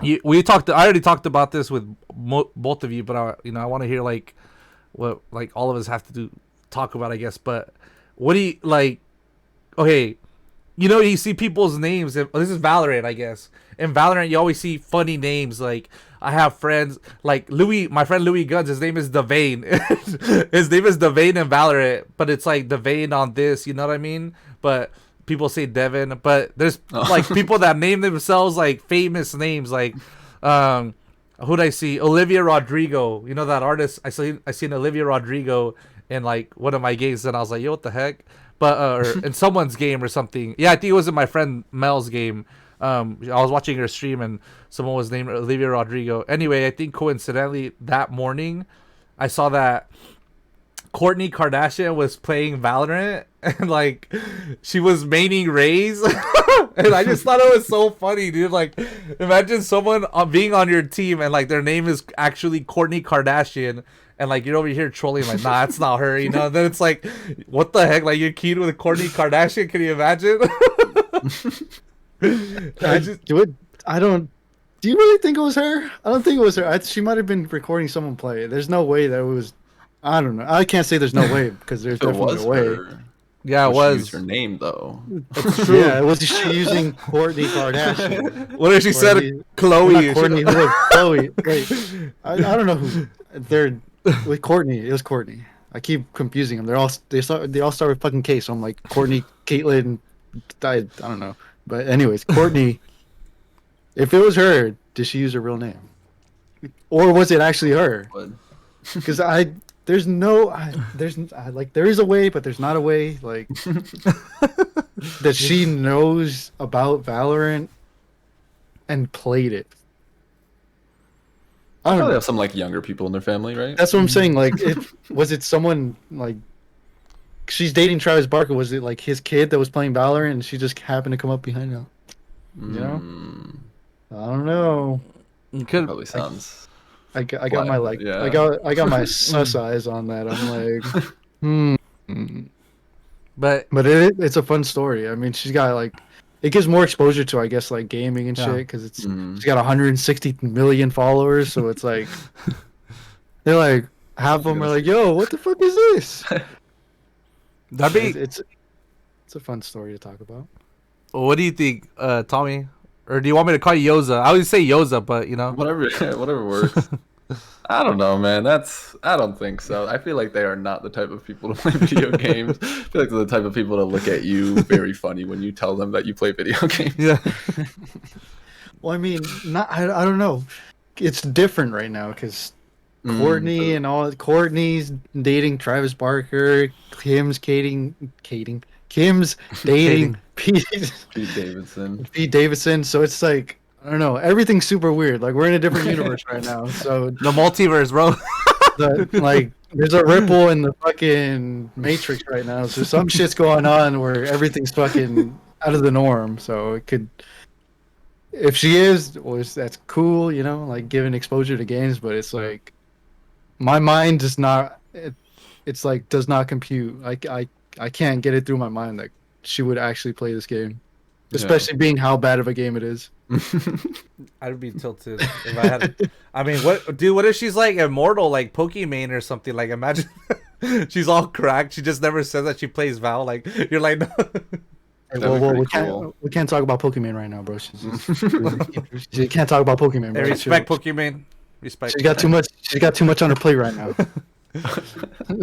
I already talked about this with both of you, but I want to hear like what like all of us have to talk about, I guess. But what do you like? Okay, you see people's names. This is Valorant, I guess. In Valorant, you always see funny names. Like I have friends like Louis, my friend Louis Guns. His name is Devane. His name is Devane in Valorant, but it's like Devane on this. You know what I mean? But people say Devin. But there's like people that name themselves like famous names. Like who'd I see? Olivia Rodrigo. You know that artist? I seen Olivia Rodrigo in like one of my games, and I was like, yo, what the heck? But or in someone's game or something. Yeah, I think it was in my friend Mel's game. I was watching her stream and someone was named Olivia Rodrigo. Anyway, I think coincidentally that morning I saw that Kourtney Kardashian was playing Valorant and like she was maining Raze. And I just thought it was so funny, dude. Like imagine someone being on your team and like their name is actually Kourtney Kardashian. And like you're over here trolling, like, nah, it's not her, Then it's like, what the heck? Like you're keyed with Kourtney Kardashian? Can you imagine? I don't. Do you really think it was her? I don't think it was her. She might have been recording someone play. There's no way that it was. I don't know. I can't say there's no way because there's If it definitely was a way. her, Yeah, it would she was. use her name though. It's true. Yeah, was she using Courtney Kardashian? What if she said Courtney- Chloe? Not Courtney. Who was Chloe? Wait, I don't know who. They're with Courtney. It was Courtney. I keep confusing them. They all start with fucking K. So I'm like Courtney, Caitlyn. I don't know. But anyways, Courtney. If it was her, did she use her real name, or was it actually her? Because there's there is a way, but there's not a way like that she knows about Valorant and played it. I don't Probably know. have some like younger people in their family, right? That's what I'm saying. Like, was it someone like she's dating Travis Barker? Was it like his kid that was playing Valorant and she just happened to come up behind him? You know? I don't know. You could. Probably sounds. I got my like Yeah. I got my sus eyes on that. I'm like, But But it's a fun story. I mean, she's got like it gives more exposure to I guess like gaming and Yeah. shit because she's got 160 million followers, so it's like they're like half of them are like, "Yo, what the fuck is this?" that'd be. It's a fun story to talk about. What do you think, Tommy? Or do you want me to call you Yoza? I always say Yoza, but you know. Whatever works. I don't know, man. I don't think so. I feel like they are not the type of people to play video games. I feel like they're the type of people to look at you very funny when you tell them that you play video games. Yeah. Well, I mean, I don't know. It's different right now because Courtney's dating Travis Barker. Kim's dating Pete Davidson. Davidson. So it's like I don't know. Everything's super weird. Like we're in a different universe right now. So The multiverse, bro. there's a ripple in the fucking matrix right now. So some shit's going on where everything's fucking out of the norm. So it could, if she is, well, that's cool. You know, like giving exposure to games. But it's like my mind does not. It's like does not compute. I can't get it through my mind that she would actually play this game, especially being how bad of a game it is. I'd be tilted if I had. I mean, what if she's like immortal, like Pokemon or something? Like, imagine she's all cracked. She just never says that she plays Val. Like, you're like, no. We can't talk about Pokemon right now, bro. She can't talk about Pokemon. Bro. Hey, respect Pokemon. Respect. She's got too much. She's got too much on her plate right now.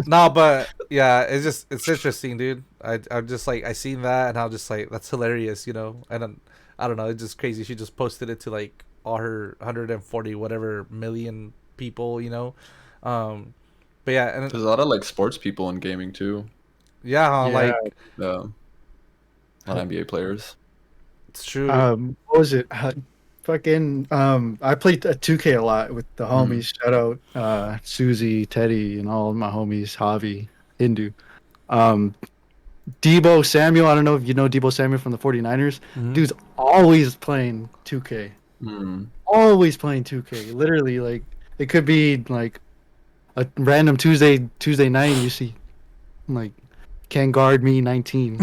No, but yeah, it's interesting, dude. I'm just like I seen that and I was just like that's hilarious, you know. And then, I don't know, it's just crazy. She just posted it to like all her 140 whatever million people, you know. But yeah, and There's a lot of like sports people in gaming too. yeah, like A lot of NBA players. it's true. What was it? Fucking I played 2K a lot with the homies. Shout out Susie, Teddy, and all of my homies, Javi, Hindu. Debo Samuel, I don't know if you know Debo Samuel from the 49ers. Dude's always playing 2K. Always playing 2K. Literally, like it could be like a random Tuesday night and you see like can't guard me 19.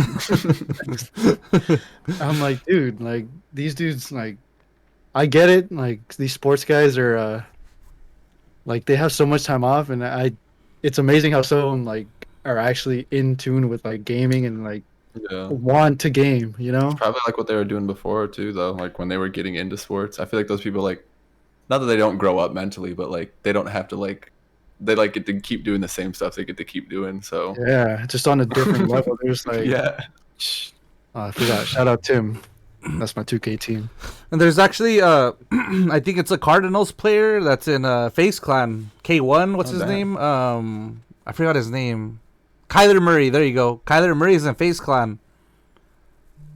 I'm like, dude, like these dudes like I get it. Like these sports guys are, like they have so much time off, and it's amazing how some like are actually in tune with like gaming and like want to game. You know, It's probably like what they were doing before too, though. Like when they were getting into sports, I feel like those people like, not that they don't grow up mentally, but like they don't have to like, they like get to keep doing the same stuff they get to keep doing. So yeah, just on a different level. There's like, I forgot. Shout out Tim. That's my 2K team. And there's actually I think it's a Cardinals player that's in Face Clan K1. What's his name? I forgot his name. Kyler Murray. There you go. Kyler Murray's in Face Clan.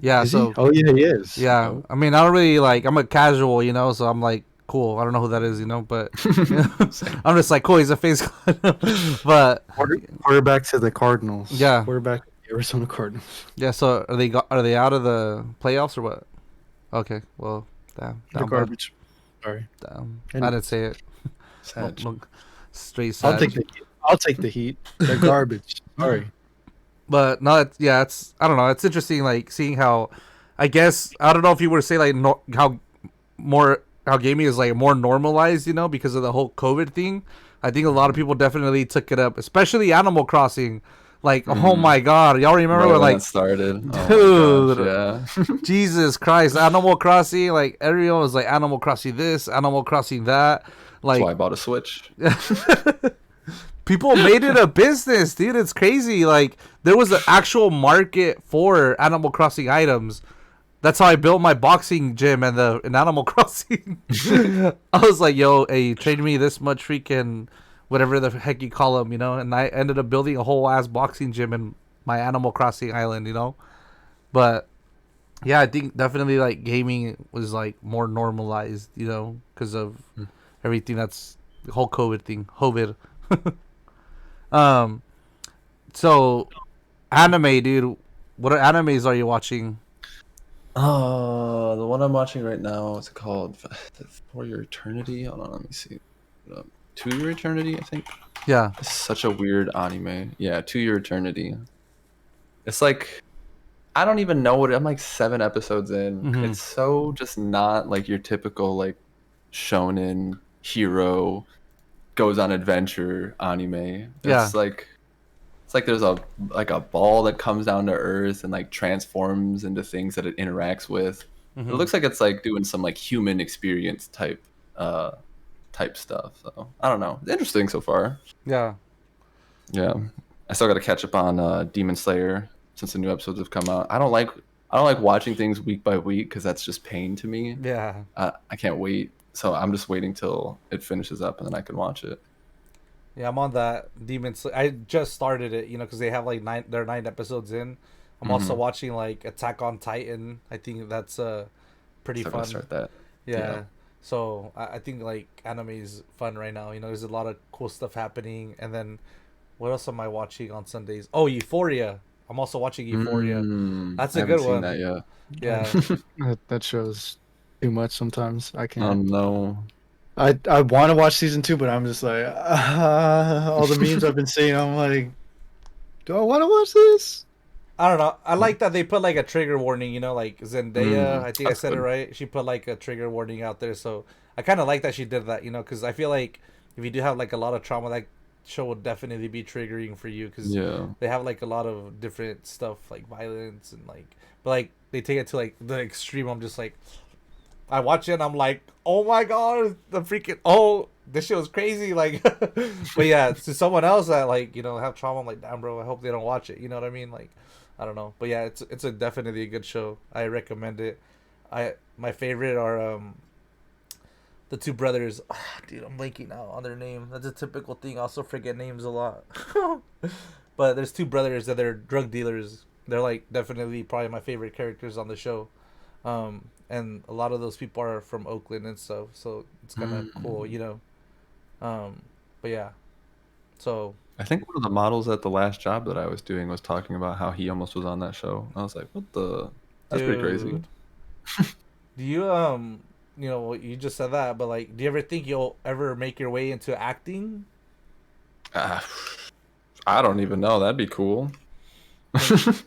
Yeah. Is so he? Oh yeah, he is. yeah. I mean, I don't really like. I'm a casual, you know. So I'm like, cool. I don't know who that is, you know. But you know, I'm just like, cool. He's a Face Clan. But quarterback to the Cardinals. Yeah. Quarterback to the Arizona Cardinals. yeah. So are they out of the playoffs or what? Okay. Well, damn. The garbage. Sorry. Damn. And- I didn't say it. Sad. Straight sad. I'll take the heat. The garbage. Sorry. But no, it's I don't know. It's interesting, like seeing how, I guess I don't know if you were to say like how how gaming is like more normalized, you know, because of the whole COVID thing. I think a lot of people definitely took it up, especially Animal Crossing. Like, oh my god, y'all remember Right when when like, that started. dude, Oh my gosh, yeah. Jesus Christ, Animal Crossing, like everyone was like Animal Crossing this, Animal Crossing that. That's Like why I bought a Switch. people made it a business, dude. It's crazy. Like there was an actual market for Animal Crossing items. That's how I built my boxing gym and the in Animal Crossing. I was like, yo, hey, trade me this much freaking whatever the heck you call them, you know? And I ended up building a whole ass boxing gym in my Animal Crossing island, you know? But yeah, I think definitely like gaming was like more normalized, you know, because of everything that's the whole COVID thing. COVID. um, so anime, dude. What animes are you watching? Oh, the one I'm watching right now, what's it called? For Your Eternity? Hold on, let me see. To Your Eternity, I think. Yeah. It's such a weird anime. Yeah, To Your Eternity. It's like I don't even know what I'm like 7 episodes in. Mm-hmm. It's so just not like your typical like shonen hero goes on adventure anime. Yeah. It's like there's a ball that comes down to earth and like transforms into things that it interacts with. It Mm-hmm. looks like it's like doing some like human experience uh type stuff. So I don't know. It's interesting so far. Yeah. Yeah. I still got to catch up on Demon Slayer since the new episodes have come out. I don't like watching things week by week because that's just pain to me. Yeah. I can't wait. So I'm just waiting till it finishes up and then I can watch it. Yeah, I'm on that Demon Slayer. I just started it, you know, because they have like they're 9 episodes in. I'm also Mm-hmm. watching like Attack on Titan. I think that's pretty So I'm gonna fun. start that. Yeah. So I think like anime is fun right now. You know, there's a lot of cool stuff happening. And then what else am I watching on Sundays? Oh, Euphoria. I'm also watching Euphoria. That's I a haven't good seen one. that yet. Yeah. That shows too much sometimes. I Oh can't. no. I want to watch season 2, but I'm just like all the memes I've been seeing. I'm like, do I want to watch this? I don't know. I like that they put like a trigger warning, you know, like Zendaya, I think I That's said it good. right. She put like a trigger warning out there. So I kind of like that she did that, you know, because I feel like if you do have like a lot of trauma, that show would definitely be triggering for you because Yeah. they have like a lot of different stuff like violence and like, but like they take it to like the extreme. I'm just like, I watch it and I'm like, oh my god, the freaking, oh, this shit was crazy. Like, but yeah, to someone else that like, you know, have trauma, I'm like, damn, bro, I hope they don't watch it. You know what I mean? Like, I don't know, but yeah, it's a definitely a good show. I recommend it. My favorite are the two brothers. Dude, I'm blanking out on their name. That's a typical thing. I also forget names a lot. But there's two brothers that they're drug dealers. They're like definitely probably my favorite characters on the show. And a lot of those people are from Oakland and stuff, so it's kind of cool, you know. But yeah, so I think one of the models at the last job that I was doing was talking about how he almost was on that show. I was like, what the? That's pretty crazy. dude, do you you know, you just said that, but like, do you ever think you'll ever make your way into acting? Ah, I don't even know. That'd be cool.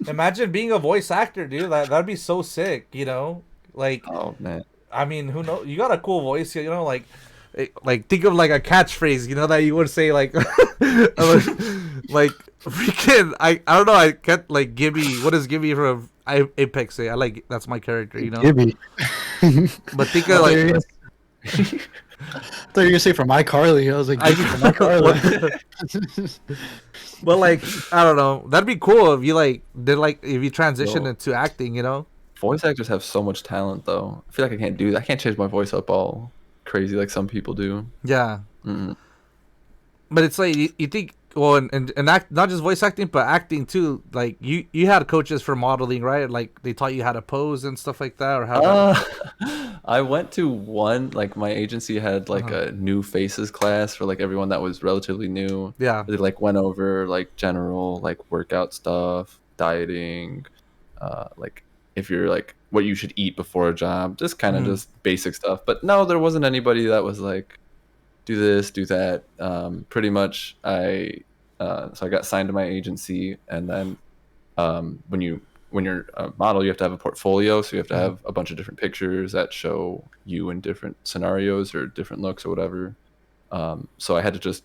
Imagine being a voice actor, dude. That'd be so sick, you know. Like, Oh man. I mean, who knows? You got a cool voice, you know. Like think of like a catchphrase, you know, that you would say like, like freaking. I don't know. I can't like Gibby. What does Gibby from Apex say? I like that's my character, you know. Gibby. But think I of thought like. you were gonna say from iCarly. I was like, Gibby from iCarly. But like, I don't know. That'd be cool if you like did like if you transition Yo, into acting, you know. voice actors have so much talent, though. I feel like I can't do that. I can't change my voice up all crazy like some people do. Yeah. Mm-mm. But it's like you think well and act not just voice acting but acting too. Like you had coaches for modeling, right? Like they taught you how to pose and stuff like that, or how to. I went to one, like my agency had like Uh-huh. a new faces class for like everyone that was relatively new. Yeah. They like went over like general like workout stuff, dieting, like if you're like what you should eat before a job, just kind of Mhm. just basic stuff. But no, there wasn't anybody that was like do this, do that. Pretty much so I got signed to my agency and then when when you're a model, you have to have a portfolio, so you have to have a bunch of different pictures that show you in different scenarios or different looks or whatever. So I had to just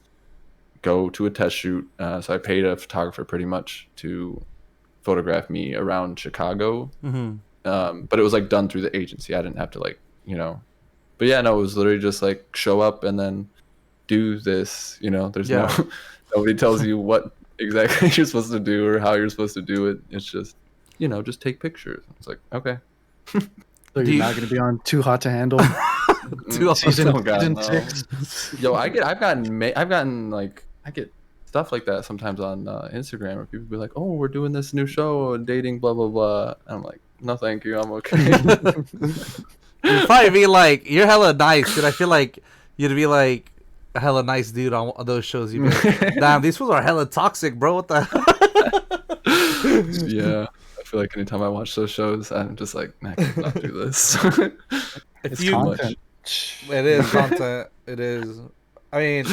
go to a test shoot. So I paid a photographer pretty much to photograph me around Chicago. But it was like done through the agency. I didn't have to like, but yeah, no, it was literally just like show up and then do this, there's nobody tells you what exactly you're supposed to do or how you're supposed to do it. It's just, just take pictures. It's like, okay. So you're not going to be on Too Hot to Handle? Season 6. Yo, I get stuff like that sometimes on Instagram where people be like, oh, we're doing this new show and dating, blah, blah, blah. And I'm like, no, thank you. I'm okay. You'd probably be like, you're hella nice. Dude, I feel like you'd be like a hella nice dude on those shows. You'd be like, damn, these fools are hella toxic, bro. What the Yeah. I feel like anytime I watch those shows, I'm just like, I cannot do this. It's content. It is content. It is. I mean,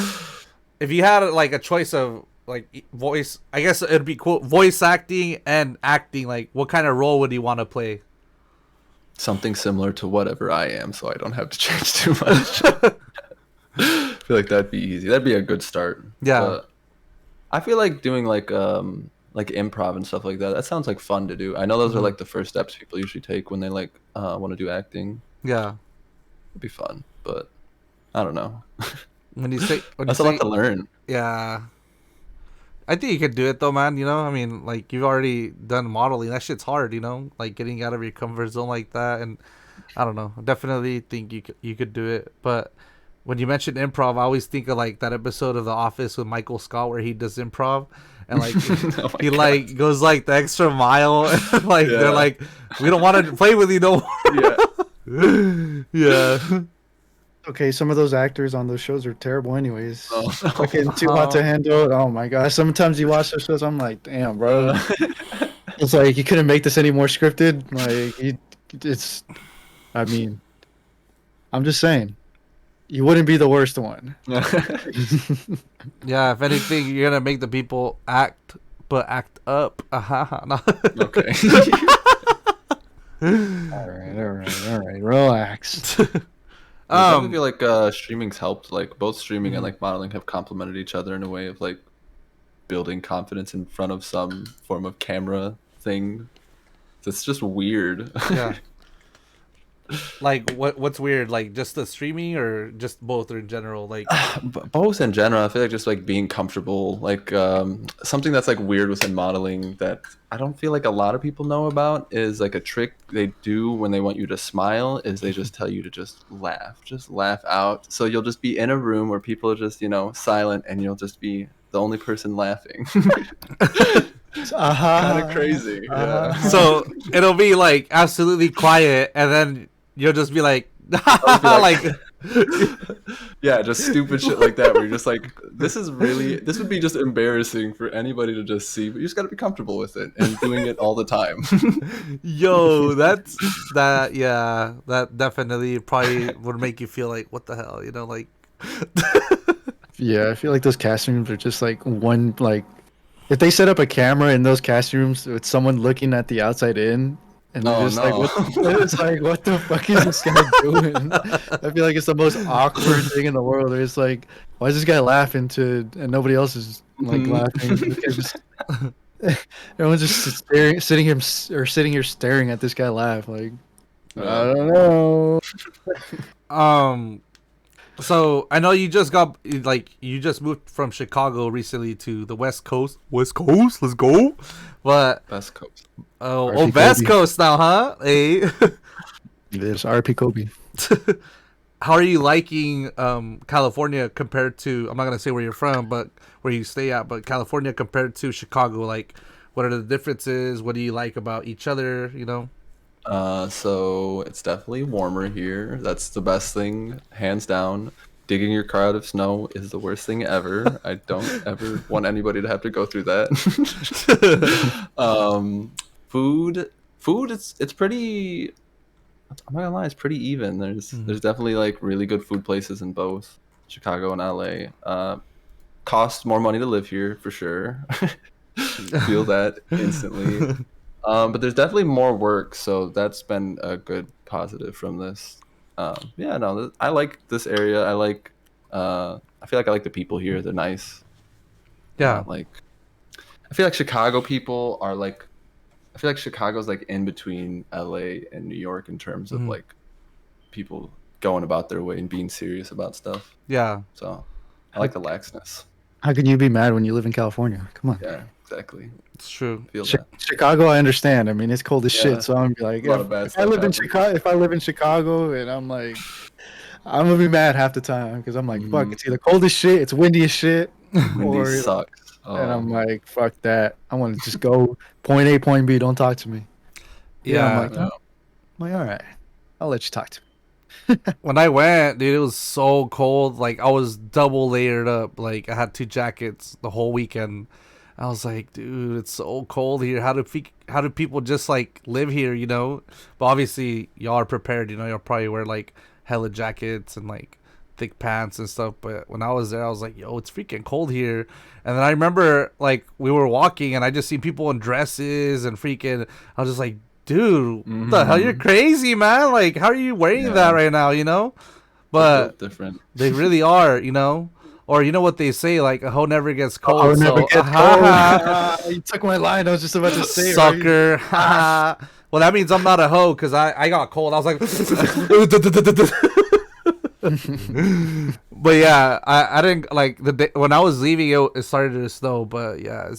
if you had like a choice of like voice, I guess it'd be cool. Voice acting and acting. Like, what kind of role would you want to play? Something similar to whatever I am, so I don't have to change too much. I feel like that'd be easy. That'd be a good start. Yeah. But I feel like doing like improv and stuff like that. That sounds like fun to do. I know those are like the first steps people usually take when they like want to do acting. Yeah. It'd be fun, but I don't know. That's a lot to learn. Yeah. I think you could do it though, man. I mean, like, you've already done modeling. That shit's hard, like getting out of your comfort zone like that. And I don't know. I definitely think you could do it. But when you mentioned improv, I always think of like that episode of The Office with Michael Scott where he does improv and like he God. like goes like the extra mile. And, like they're like, we don't want to play with you no more. Yeah. Okay, some of those actors on those shows are terrible anyways. Oh, Fucking Too Hot to Handle. Oh my gosh. Sometimes you watch those shows, I'm like, damn, bro. It's like, you couldn't make this any more scripted. Like, I mean, I'm just saying, you wouldn't be the worst one. Yeah, if anything, you're going to make the people act, but act up. No. Okay. All right. Relax. I feel like streaming's helped. Like both streaming and like modeling have complemented each other in a way of like building confidence in front of some form of camera thing. It's just weird. Yeah. Like what's weird? Like just the streaming or just both or in general? Like both in general. I feel like just like being comfortable. Like something that's like weird within modeling that I don't feel like a lot of people know about is like a trick they do when they want you to smile is they just tell you to just laugh out. So you'll just be in a room where people are just, silent and you'll just be the only person laughing. Kind of crazy. Yeah. So it'll be like absolutely quiet and then you'll just be like, like yeah, just stupid shit like that where you're just like, this would be just embarrassing for anybody to just see, but you just got to be comfortable with it and doing it all the time. Yo, that definitely probably would make you feel like, what the hell, like. Yeah, I feel like those casting rooms are just like one, like, if they set up a camera in those casting rooms with someone looking at the outside in, and they're just like, what the fuck is this guy doing? I feel like it's the most awkward thing in the world. It's like, why is this guy laughing and nobody else is like laughing? Everyone's just sitting here staring at this guy laugh. Like, I don't know. So I know you just moved from Chicago recently to the West Coast. West Coast, let's go. But West Coast. Oh, West Coast now, huh? Hey. There's RP Kobe. How are you liking California compared to? I'm not gonna say where you're from, but where you stay at. But California compared to Chicago, like, what are the differences? What do you like about each other? So it's definitely warmer here. That's the best thing, hands down. Digging your car out of snow is the worst thing ever. I don't ever want anybody to have to go through that. Food, it's pretty. I'm not gonna lie, it's pretty even. There's definitely like really good food places in both Chicago and LA. Costs more money to live here for sure. Feel that instantly. But there's definitely more work, so that's been a good positive from this. Yeah, no, I like this area. I feel like I like the people here. They're nice. Yeah. Like, I feel like Chicago people are like, I feel like Chicago's like in between LA and New York in terms of like people going about their way and being serious about stuff. Yeah. So I like the laxness. How can you be mad when you live in California? Come on. Yeah, exactly. It's true. Feel that. Chicago, I understand. I mean, it's cold as Yeah. shit. So I'm gonna be like, A lot of bad if I live in Chicago, and I'm like, I'm gonna be mad half the time because I'm like, fuck, it's either cold as shit, it's windy as shit, Windy sucks. And I'm like, fuck that. I want to just go point A, point B. Don't talk to me. Yeah. I'm like, all right, I'll let you talk to me. When I went, dude, it was so cold. Like, I was double layered up. Like, I had 2 jackets the whole weekend. I was like, dude, it's so cold here. How do people just like live here, you know? But obviously, y'all are prepared. You know, y'all probably wear like hella jackets and like thick pants and stuff. But when I was there, I was like, yo, it's freaking cold here. And then I remember like we were walking and I just see people in dresses and freaking. I was just like, dude, what the hell? You're crazy, man. Like, how are you wearing that right now, you know? But different. They really are, you know? Or you know what they say, like, a hoe never gets cold. A hoe never gets cold. You took my line. I was just about to say it. Sucker. Right? Well, that means I'm not a hoe because I got cold. I was like... But yeah, I didn't, like, the day, when I was leaving, it started to snow. But yeah,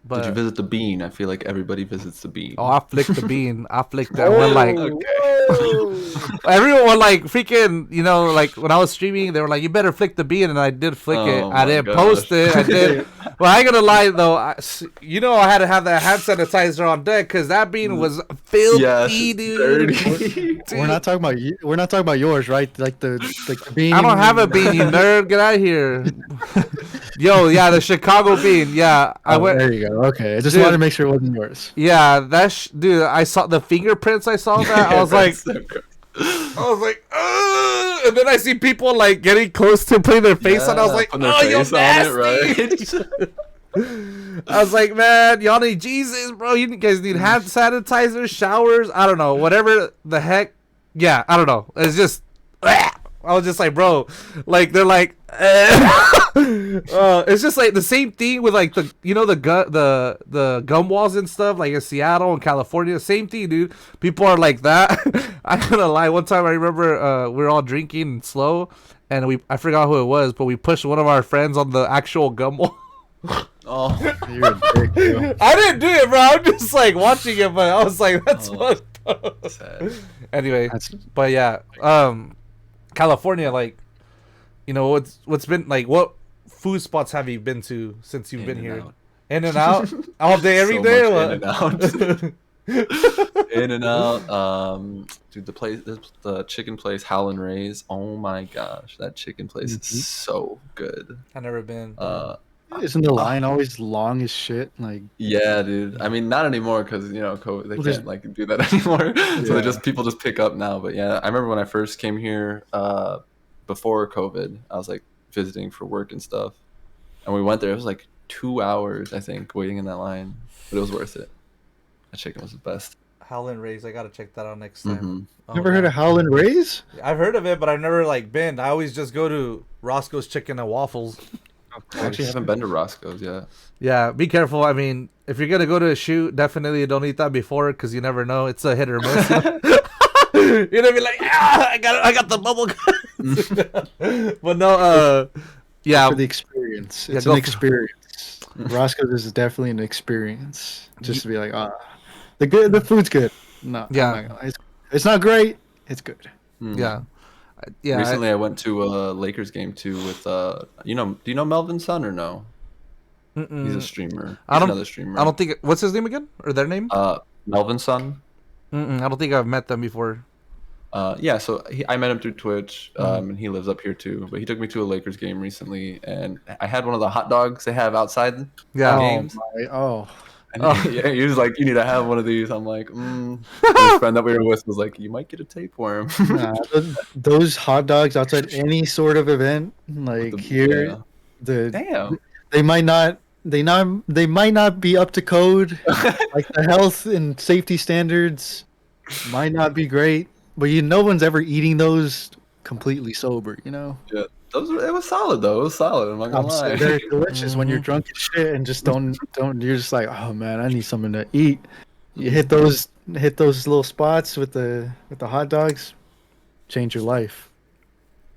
But, did you visit the bean? I feel like everybody visits the bean. Oh, I flicked the bean. I flicked that one like... Everyone like freaking, you know, like when I was streaming, they were like, "You better flick the bean," and I did flick it. I didn't post it. I did. Well, I ain't gonna lie though. I had to have that hand sanitizer on deck because that bean was filthy, dude. Dude. We're not talking about yours, right? Like the bean. I don't have a bean, you nerd. Get out of here. Yo, yeah, the Chicago bean. Yeah, I went. There you go. Okay, I just wanted to make sure it wasn't yours. Yeah, dude. I saw the fingerprints. I saw that. I was like. And then I see people like getting close to putting their face on. I was like, oh, you're nasty. I was like, man, y'all need Jesus, bro. You guys need hand sanitizer, showers. I don't know, whatever the heck. Yeah, I don't know. It's just, I was just like, bro, like they're like, it's just like the same thing with like the gum walls and stuff like in Seattle and California. Same thing, dude. People are like that. I'm gonna lie. One time I remember we were all drinking slow, and I forgot who it was, but we pushed one of our friends on the actual gum wall. Oh, you're a dick, bro. I didn't do it, bro. I'm just like watching it, but I was like, that's fucked up. Sad. Anyway, but yeah, California, like, you know, what's been like, what food spots have you been to since you've been here? In and out, all day, every day. In and out. In and out. Dude, the chicken place, Howlin' Ray's. Oh my gosh, that chicken place is so good. I've never been. Isn't the line always long as shit? Like, yeah, dude. I mean, not anymore because you know COVID, they can't like do that anymore. So people just pick up now. But yeah, I remember when I first came here before COVID, I was like visiting for work and stuff, and we went there. It was like 2 hours, I think, waiting in that line, but it was worth it. That chicken was the best. Howlin' Ray's, I gotta check that out next time. Never heard of Howlin' Ray's? I've heard of it, but I've never like been. I always just go to Roscoe's Chicken and Waffles. I actually haven't been to Roscoe's yet. Yeah, be careful. I mean, if you're gonna go to a shoot, definitely don't eat that before because you never know. It's a hit or miss. You're gonna be like, I got the bubble gum. But no, yeah. For the experience, it's an experience. Roscoe's is definitely an experience. Just to be like, the food's good. No, yeah, it's not great. It's good. Yeah. Yeah. Recently, I went to a Lakers game too with do you know Melvin Son or no? He's a streamer. Another streamer. I don't think. What's his name again, or their name? Melvin Son. I don't think I've met them before. Yeah, so I met him through Twitch, and he lives up here too. But he took me to a Lakers game recently, and I had one of the hot dogs they have outside games. Yeah, he was like, "You need to have one of these." I'm like, His friend that we were with was like, "You might get a tapeworm." Those hot dogs outside any sort of event, like here, damn, they might not they might not be up to code. Like the health and safety standards might not be great, but no one's ever eating those completely sober. Yeah, it was solid though. It was solid. I'm not gonna lie. They're delicious when you're drunk as shit and just don't. You're just like, oh man, I need something to eat. You hit those little spots with the hot dogs, change your life.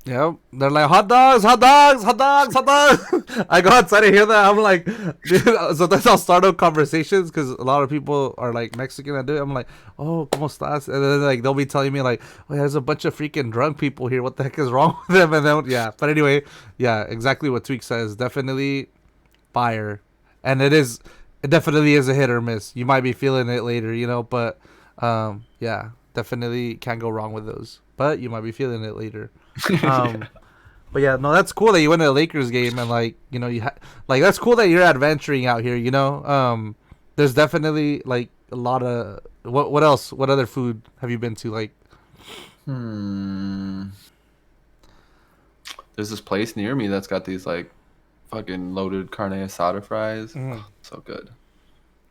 Yep. They're like, hot dogs, hot dogs, hot dogs, hot dogs. I go outside and hear that. I'm like, dude, sometimes I'll start up conversations because a lot of people are like Mexican that do it. I'm like, oh, ¿cómo estás? And then like they'll be telling me like, oh, there's a bunch of freaking drunk people here. What the heck is wrong with them? And then, yeah. But anyway, yeah, exactly what Tweak says. Definitely fire. And it definitely is a hit or miss. You might be feeling it later, but yeah, definitely can't go wrong with those. But you might be feeling it later. But yeah, no, that's cool that you went to the Lakers game and like that's cool that you're adventuring out here. There's definitely like a lot of what else? What other food have you been to? Like, there's this place near me that's got these like fucking loaded carne asada fries. So good.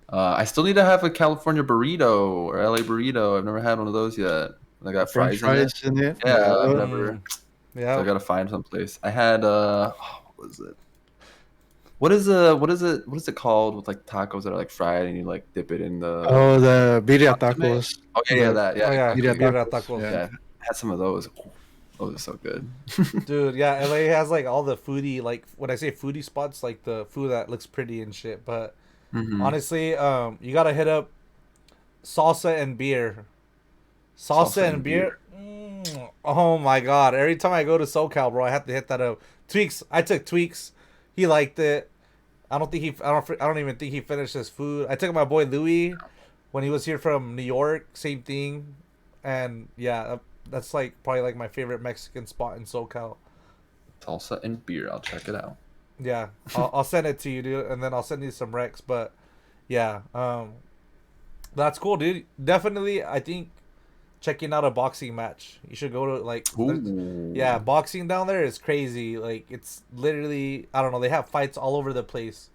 I still need to have a California burrito or LA burrito. I've never had one of those yet. They got fries in it. Yeah, I've never. Yeah, so I gotta find someplace. I had what was it? What is it called with like tacos that are like fried and you like dip it in the the birria tacos. Oh yeah, that birria tacos. Yeah, I had some of those. Those are so good. Dude, yeah, LA has like all the foodie, like when I say foodie spots, like the food that looks pretty and shit. But honestly, you gotta hit up salsa and beer. Salsa and beer. Oh my god! Every time I go to SoCal, bro, I have to hit that up. Tweaks. I took Tweaks. He liked it. I don't even think he finished his food. I took my boy Louis when he was here from New York. Same thing. And yeah, that's like probably like my favorite Mexican spot in SoCal. Salsa and beer. I'll check it out. Yeah, I'll send it to you, dude, and then I'll send you some recs. But yeah, that's cool, dude. Definitely, I think checking out a boxing match. You should go to like, yeah, boxing down there is crazy. Like it's literally, I don't know. They have fights all over the place,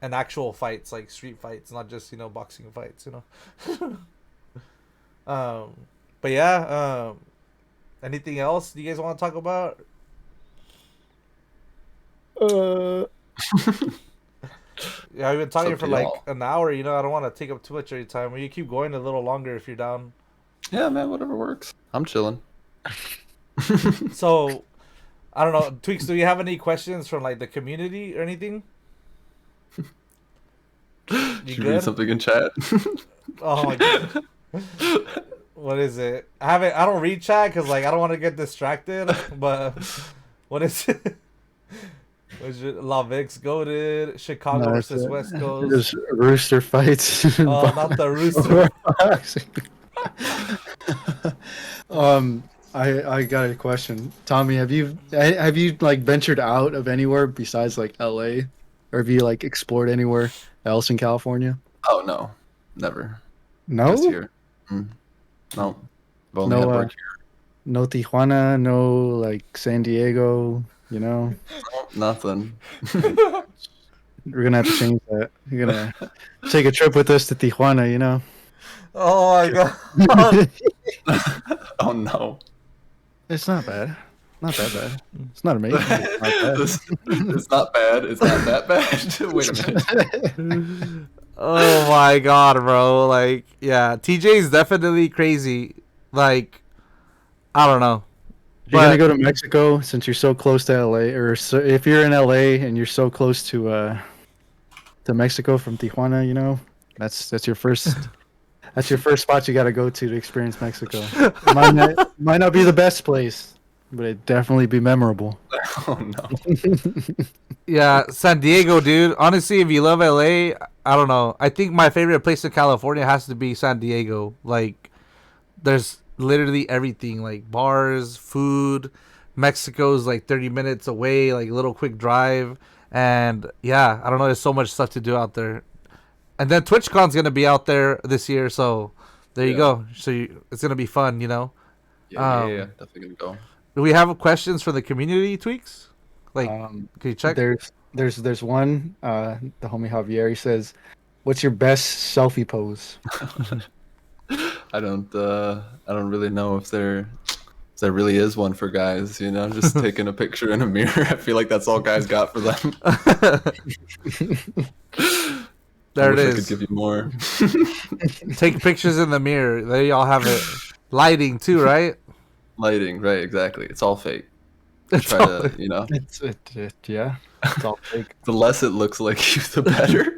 and actual fights, like street fights, not just boxing fights. But yeah, anything else you guys want to talk about? Yeah, I've been talking for like an hour. I don't want to take up too much of your time. We can keep going a little longer if you're down. Yeah, man, whatever works. I'm chilling. So, I don't know, Tweaks. Do you have any questions from like the community or anything? You good? Read something in chat. Oh my god. What is it? I don't read chat because like I don't want to get distracted. But what is it? Was it La Vix goated? Chicago versus West Coast. There's rooster fights. Oh, not the rooster. I got a question, Tommy. Have you like ventured out of anywhere besides like LA, or have you like explored anywhere else in California? Oh no, never. No. Just here. No. I've only had work here. No Tijuana. No like San Diego. Nothing. We're gonna have to change that. You're gonna take a trip with us to Tijuana. Oh my god. Oh no. It's not bad. Not that bad. It's not amazing. It's not bad. It's not that bad. Wait a minute. Oh my god, bro. Like, yeah, TJ's definitely crazy. Like, I don't know. You're gonna go to Mexico since you're so close to LA, or if you're in LA and you're so close to Mexico from Tijuana, that's your first. That's your first spot you got to go to experience Mexico. It might not be the best place, but it'd definitely be memorable. Oh no. Yeah, San Diego, dude. Honestly, if you love LA, I don't know. I think my favorite place in California has to be San Diego. Like, there's literally everything, like bars, food. Mexico's like 30 minutes away, like a little quick drive. And yeah, I don't know. There's so much stuff to do out there. And then TwitchCon's going to be out there this year. So there you go. So it's going to be fun, Yeah, definitely going to go. Do we have questions for the community, Tweaks? Like, can you check? There's There's one. The homie Javier, he says, "What's your best selfie pose?" I don't really know if there really is one for guys, you know, just taking a picture in a mirror. I feel like that's all guys got for them. There I it wish I could is. give you more. Take pictures in the mirror. They all have it. Lighting too, right? Lighting, right? Exactly. It's all fake. It's Try all- to, you know, Yeah, it's all fake. the less it looks like you, the better.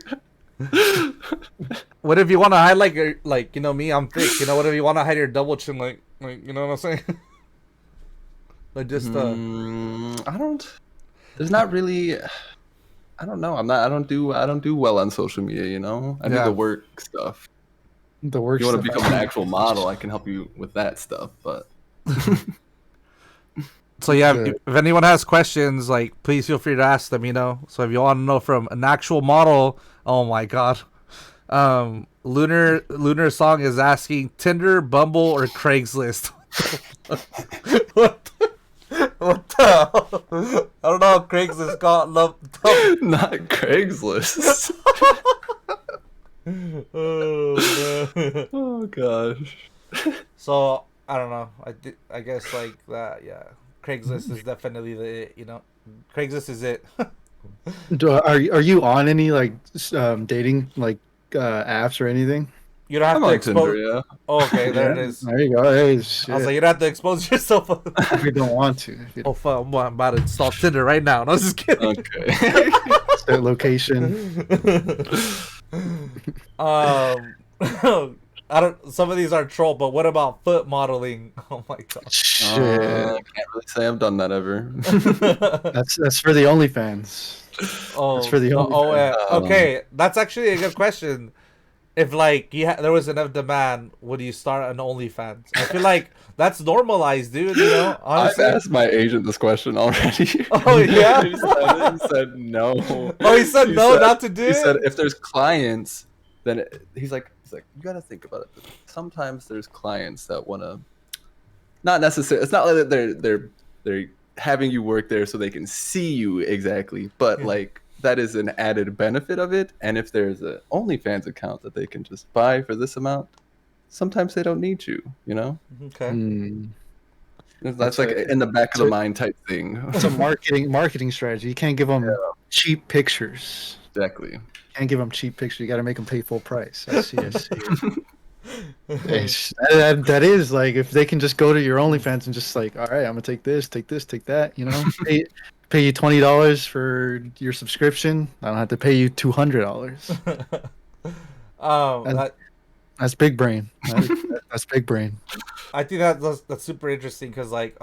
What if you want to highlight your, like, you know me, I'm thick. You know, what if you want to hide your double chin, like you know what I'm saying? Like just I don't. There's not really. I don't know. I'm not. I don't do well on social media. You know. I do Yeah. the work stuff. The If worst. you want to become an actual model, I can help you with that stuff. But So yeah, The- if anyone has questions, like please feel free to ask them. You know, so if you want to know from an actual model, oh my god, Lunar Song is asking Tinder, Bumble, or Craigslist. What? What the hell? I don't know how Craigslist got love. not Craigslist. Oh man. Oh gosh. So I don't know. I guess like that. Yeah, Craigslist is definitely the you know, Craigslist is it. Are you on any like dating like apps or anything? You don't have I'm to on expose. Tinder. Yeah. Oh, okay, there it Yeah, is. there you go. Hey, I was shit. like, you don't have to expose yourself. If you don't want to, if you Oh fuck! I'm about to install Tinder right now. No, I was just kidding. Okay. set location. I don't. Some of these are troll, but what about foot modeling? Oh my god. Shit. I can't really say I've done that ever. That's for the OnlyFans. Oh, That's for the OnlyFans. okay. That's actually a good question. If like there was enough demand, would you start an OnlyFans? I feel like that's normalized, dude. You know, honestly. I've asked my agent this question already. Oh yeah. He said no. Oh, he said no, not to do He it. said if there's clients, then he's like you gotta think about it. Sometimes there's clients that wanna not necessarily. It's not like that they're having you work there so they can see you exactly, but Yeah. like that is an added benefit of it. And if there's a OnlyFans account that they can just buy for this amount, sometimes they don't need you. You know, Okay. that's like in the back of the mind type thing. It's a marketing strategy. You can't give them cheap pictures. Exactly. Can't give them cheap pictures. You got to make them pay full price. I see. That is like if they can just go to your OnlyFans and just like, all right, I'm gonna take this, take that. You know, pay you $20 for your subscription. I don't have to pay you $200. That's big brain. That's big brain. I think that's super interesting because like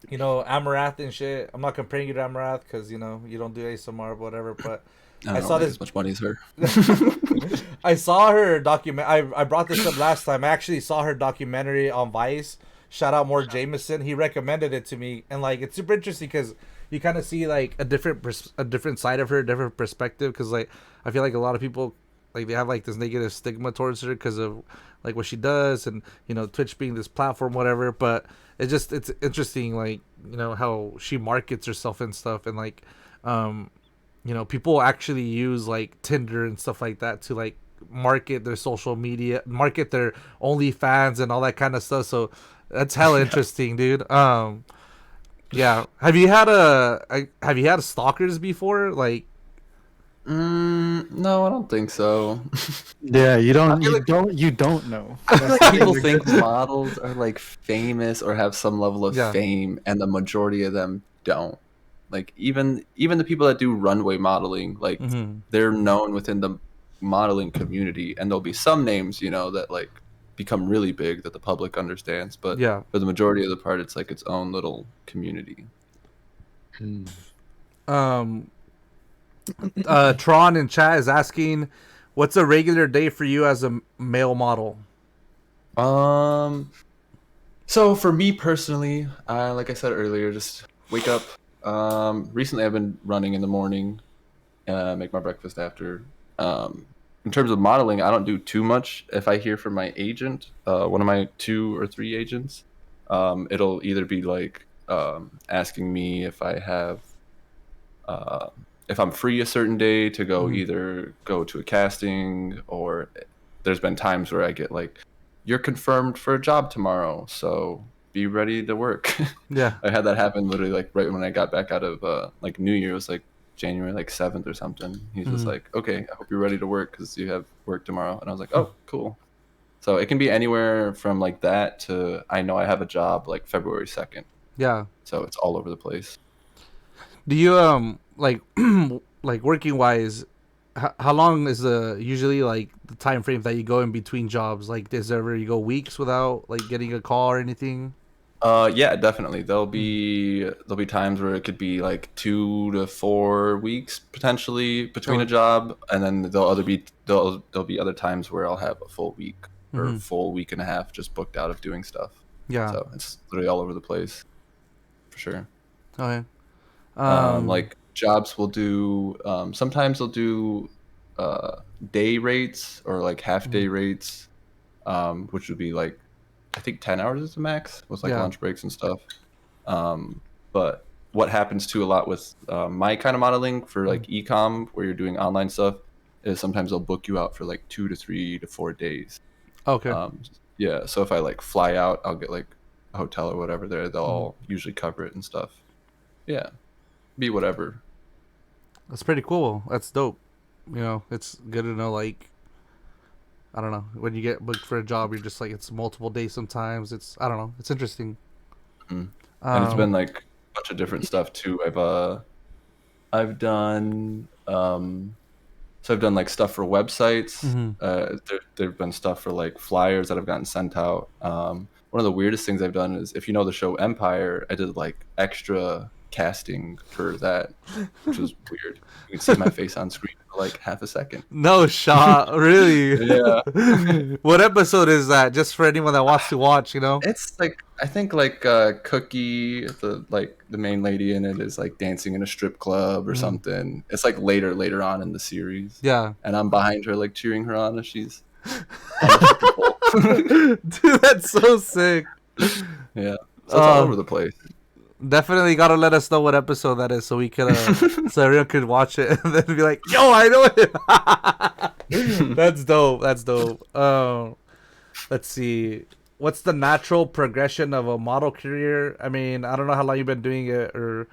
you know, Amarath and shit. I'm not comparing you to Amarath because you know you don't do ASMR or whatever, but I saw make this. as much money as her. I saw her document. I brought this up last time. I actually saw her documentary on Vice. Shout out More Jameson. He recommended it to me, and like it's super interesting because you kind of see like a different side of her, a different perspective. Because like I feel like a lot of people like they have like this negative stigma towards her because of like what she does, and you know Twitch being this platform, whatever. But it's interesting, like you know how she markets herself and stuff, and like you know, people actually use like Tinder and stuff like that to like market their social media, market their OnlyFans and all that kind of stuff. So that's hella interesting, dude. Yeah. Have you had stalkers before? Like, No, I don't think so. Yeah, you feel don't know. I feel like people think models are like famous or have some level of Yeah. fame, and the majority of them don't. Like even the people that do runway modeling, like they're known within the modeling community, and there'll be some names, you know, that like become really big that the public understands, but yeah. for the majority of the part, it's like its own little community. Tron in chat is asking, what's a regular day for you as a male model? So for me personally, like I said earlier, just wake up. Recently I've been running in the morning, make my breakfast after. In terms of modeling, I don't do too much. If I hear from my agent, one of my 2 or 3 agents, it'll either be like asking me if I have if I'm free a certain day to go either go to a casting, or there's been times where I get like, you're confirmed for a job tomorrow, so be ready to work. Yeah. I had that happen literally like right when I got back out of like New Year. It was like January like 7th or something. He's just like, okay, I hope you're ready to work because you have work tomorrow. And I was like, oh, cool. So it can be anywhere from like that to I know I have a job like February 2nd. Yeah. So it's all over the place. Do you like like working wise? How long is the usually like the time frame that you go in between jobs? Like, is there ever you go weeks without like getting a call or anything? Yeah, definitely. There'll be times where it could be like 2 to 4 weeks potentially between a job, and then there'll be other times where I'll have a full week or full week and a half just booked out of doing stuff. Yeah. So it's literally all over the place, for sure. Okay. Like jobs will do. Sometimes they'll do day rates or like half day rates, which would be like, I think 10 hours is the max with like lunch breaks and stuff. But what happens too a lot with my kind of modeling for like e-com, where you're doing online stuff, is sometimes they'll book you out for like 2 to 3 to 4 days. Okay. Yeah. So if I like fly out, I'll get like a hotel or whatever there. They'll all usually cover it and stuff. Yeah. Be whatever. That's pretty cool. That's dope. You know, it's good to know, like, I don't know, when you get booked for a job, you're just like, it's multiple days sometimes. It's, I don't know, it's interesting. And it's been like a bunch of different stuff too. I've done so I've done like stuff for websites. There've been stuff for like flyers that I've gotten sent out. One of the weirdest things I've done is, if you know the show Empire, I did like extra casting for that, which was weird. You can see my face on screen for like half a second. No shot, really? Yeah. What episode is that? Just for anyone that wants to watch, you know? It's like, I think like Cookie, the main lady in it, is like dancing in a strip club or something. It's like later on in the series. Yeah. And I'm behind her like cheering her on as she's on the stripper pole. Dude, that's so sick. Yeah. So it's all over the place. Definitely gotta let us know what episode that is so we could so everyone could watch it and then be like, yo, I know it. That's dope. That's dope. Let's see. What's the natural progression of a model career? I mean, I don't know how long you've been doing it, or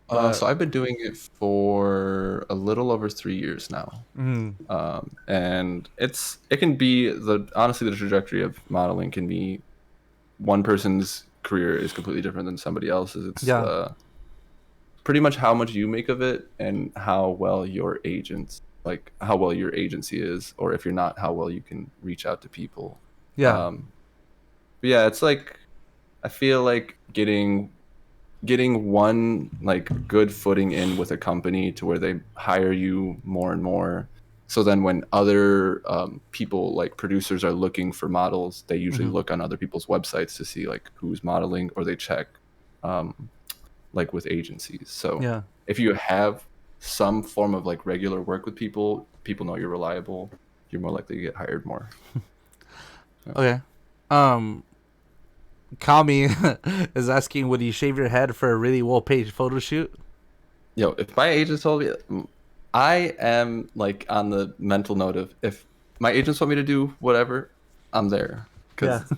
so I've been doing it for a little over 3 years now. And it can be honestly, the trajectory of modeling can be, one person's career is completely different than somebody else's. It's pretty much how much you make of it and how well your how well your agency is, or if you're not, how well you can reach out to people. But yeah, it's like, I feel like getting one like good footing in with a company to where they hire you more and more. So then when other people, like producers, are looking for models, they usually look on other people's websites to see like who's modeling, or they check like with agencies. So if you have some form of like regular work with people know you're reliable, you're more likely to get hired more. Okay. Kami is asking, would you shave your head for a really well-paid photo shoot? Yo, if my agent told me, I am like on the mental note of, if my agents want me to do whatever, I'm there, because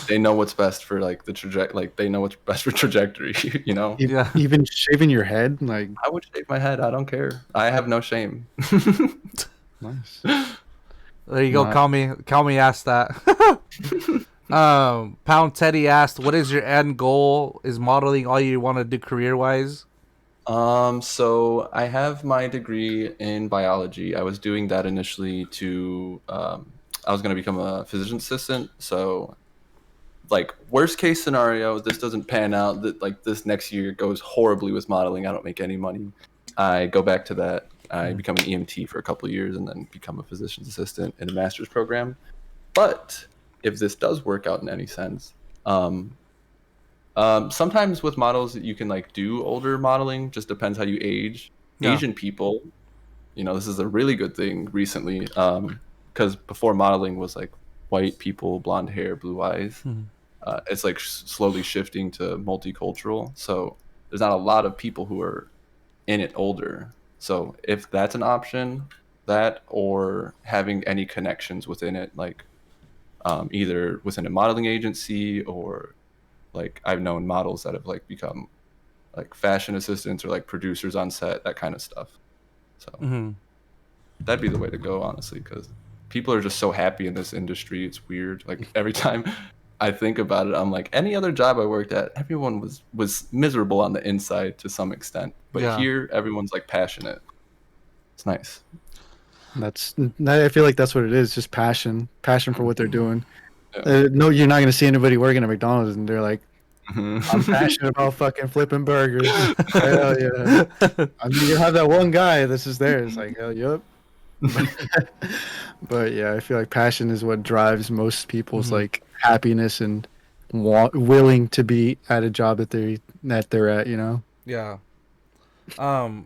they know what's best for like the trajectory. Like, they know what's best for trajectory, you know. Yeah. Even shaving your head, like, I would shave my head. I don't care. I have no shame. Nice. There you go. Kami asked that. Pound Teddy asked, what is your end goal? Is modeling all you want to do career-wise? So I have my degree in biology. I was doing that initially to, I was going to become a physician assistant. So like, worst case scenario, this doesn't pan out, that like this next year goes horribly with modeling, I don't make any money, I go back to that. I become an EMT for a couple of years and then become a physician's assistant in a master's program. But if this does work out in any sense, sometimes with models you can like do older modeling, just depends how you age. Asian people, you know, this is a really good thing recently, because before, modeling was like white people, blonde hair, blue eyes. It's like slowly shifting to multicultural, so there's not a lot of people who are in it older. So if that's an option, that or having any connections within it, like either within a modeling agency or like I've known models that have like become like fashion assistants or like producers on set, that kind of stuff. So that'd be the way to go, honestly, because people are just so happy in this industry. It's weird. Like every time I think about it, I'm like, any other job I worked at, everyone was miserable on the inside to some extent, but here everyone's like passionate. It's nice. I feel like that's what it is, just passion for what they're doing. No, you're not gonna see anybody working at McDonald's and they're like, I'm passionate about fucking flipping burgers. Hell yeah. I mean, you have that one guy that's just there. It's like, hell yep. But yeah, I feel like passion is what drives most people's like happiness and willing to be at a job that they're at, you know? Yeah.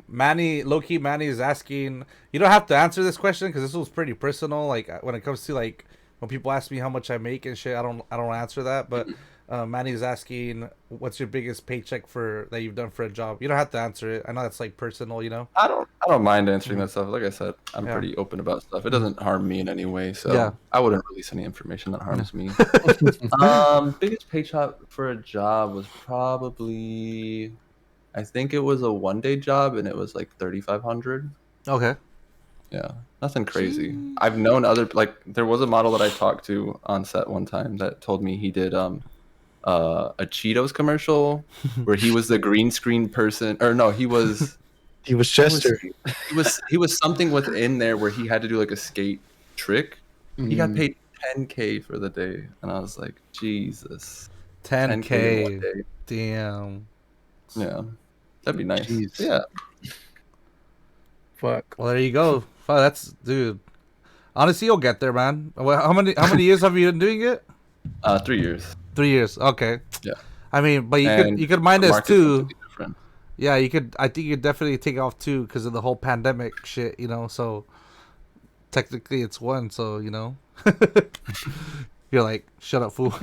Manny, low-key Manny is asking, you don't have to answer this question because this was pretty personal. Like when it comes to like when people ask me how much I make and shit, I don't answer that. But Manny is asking, what's your biggest paycheck for that you've done for a job? You don't have to answer it. I know that's like personal, you know. I don't mind answering that stuff. Like I said, I'm pretty open about stuff. It doesn't harm me in any way, so I wouldn't release any information that harms me. Biggest paycheck for a job was probably, I think it was a 1-day job, and it was like 3,500. Okay. Yeah, nothing crazy. I've known other, like there was a model that I talked to on set one time that told me he did a Cheetos commercial where he was the green screen person, or no, he was Chester. He was something within there where he had to do like a skate trick. He got paid $10K for the day, and I was like, Jesus, $10K in 1 day. Damn. Yeah, that'd be nice. Jeez. Yeah. Fuck. Well, there you go. Fuck, that's, dude. Honestly, you'll get there, man. How many years have you been doing it? 3 years. 3 years. Okay. Yeah. I mean, but you could mind this too. Yeah, I think you could definitely take off 2 because of the whole pandemic shit, you know. So technically, it's 1. So you know, you're like, shut up, fool.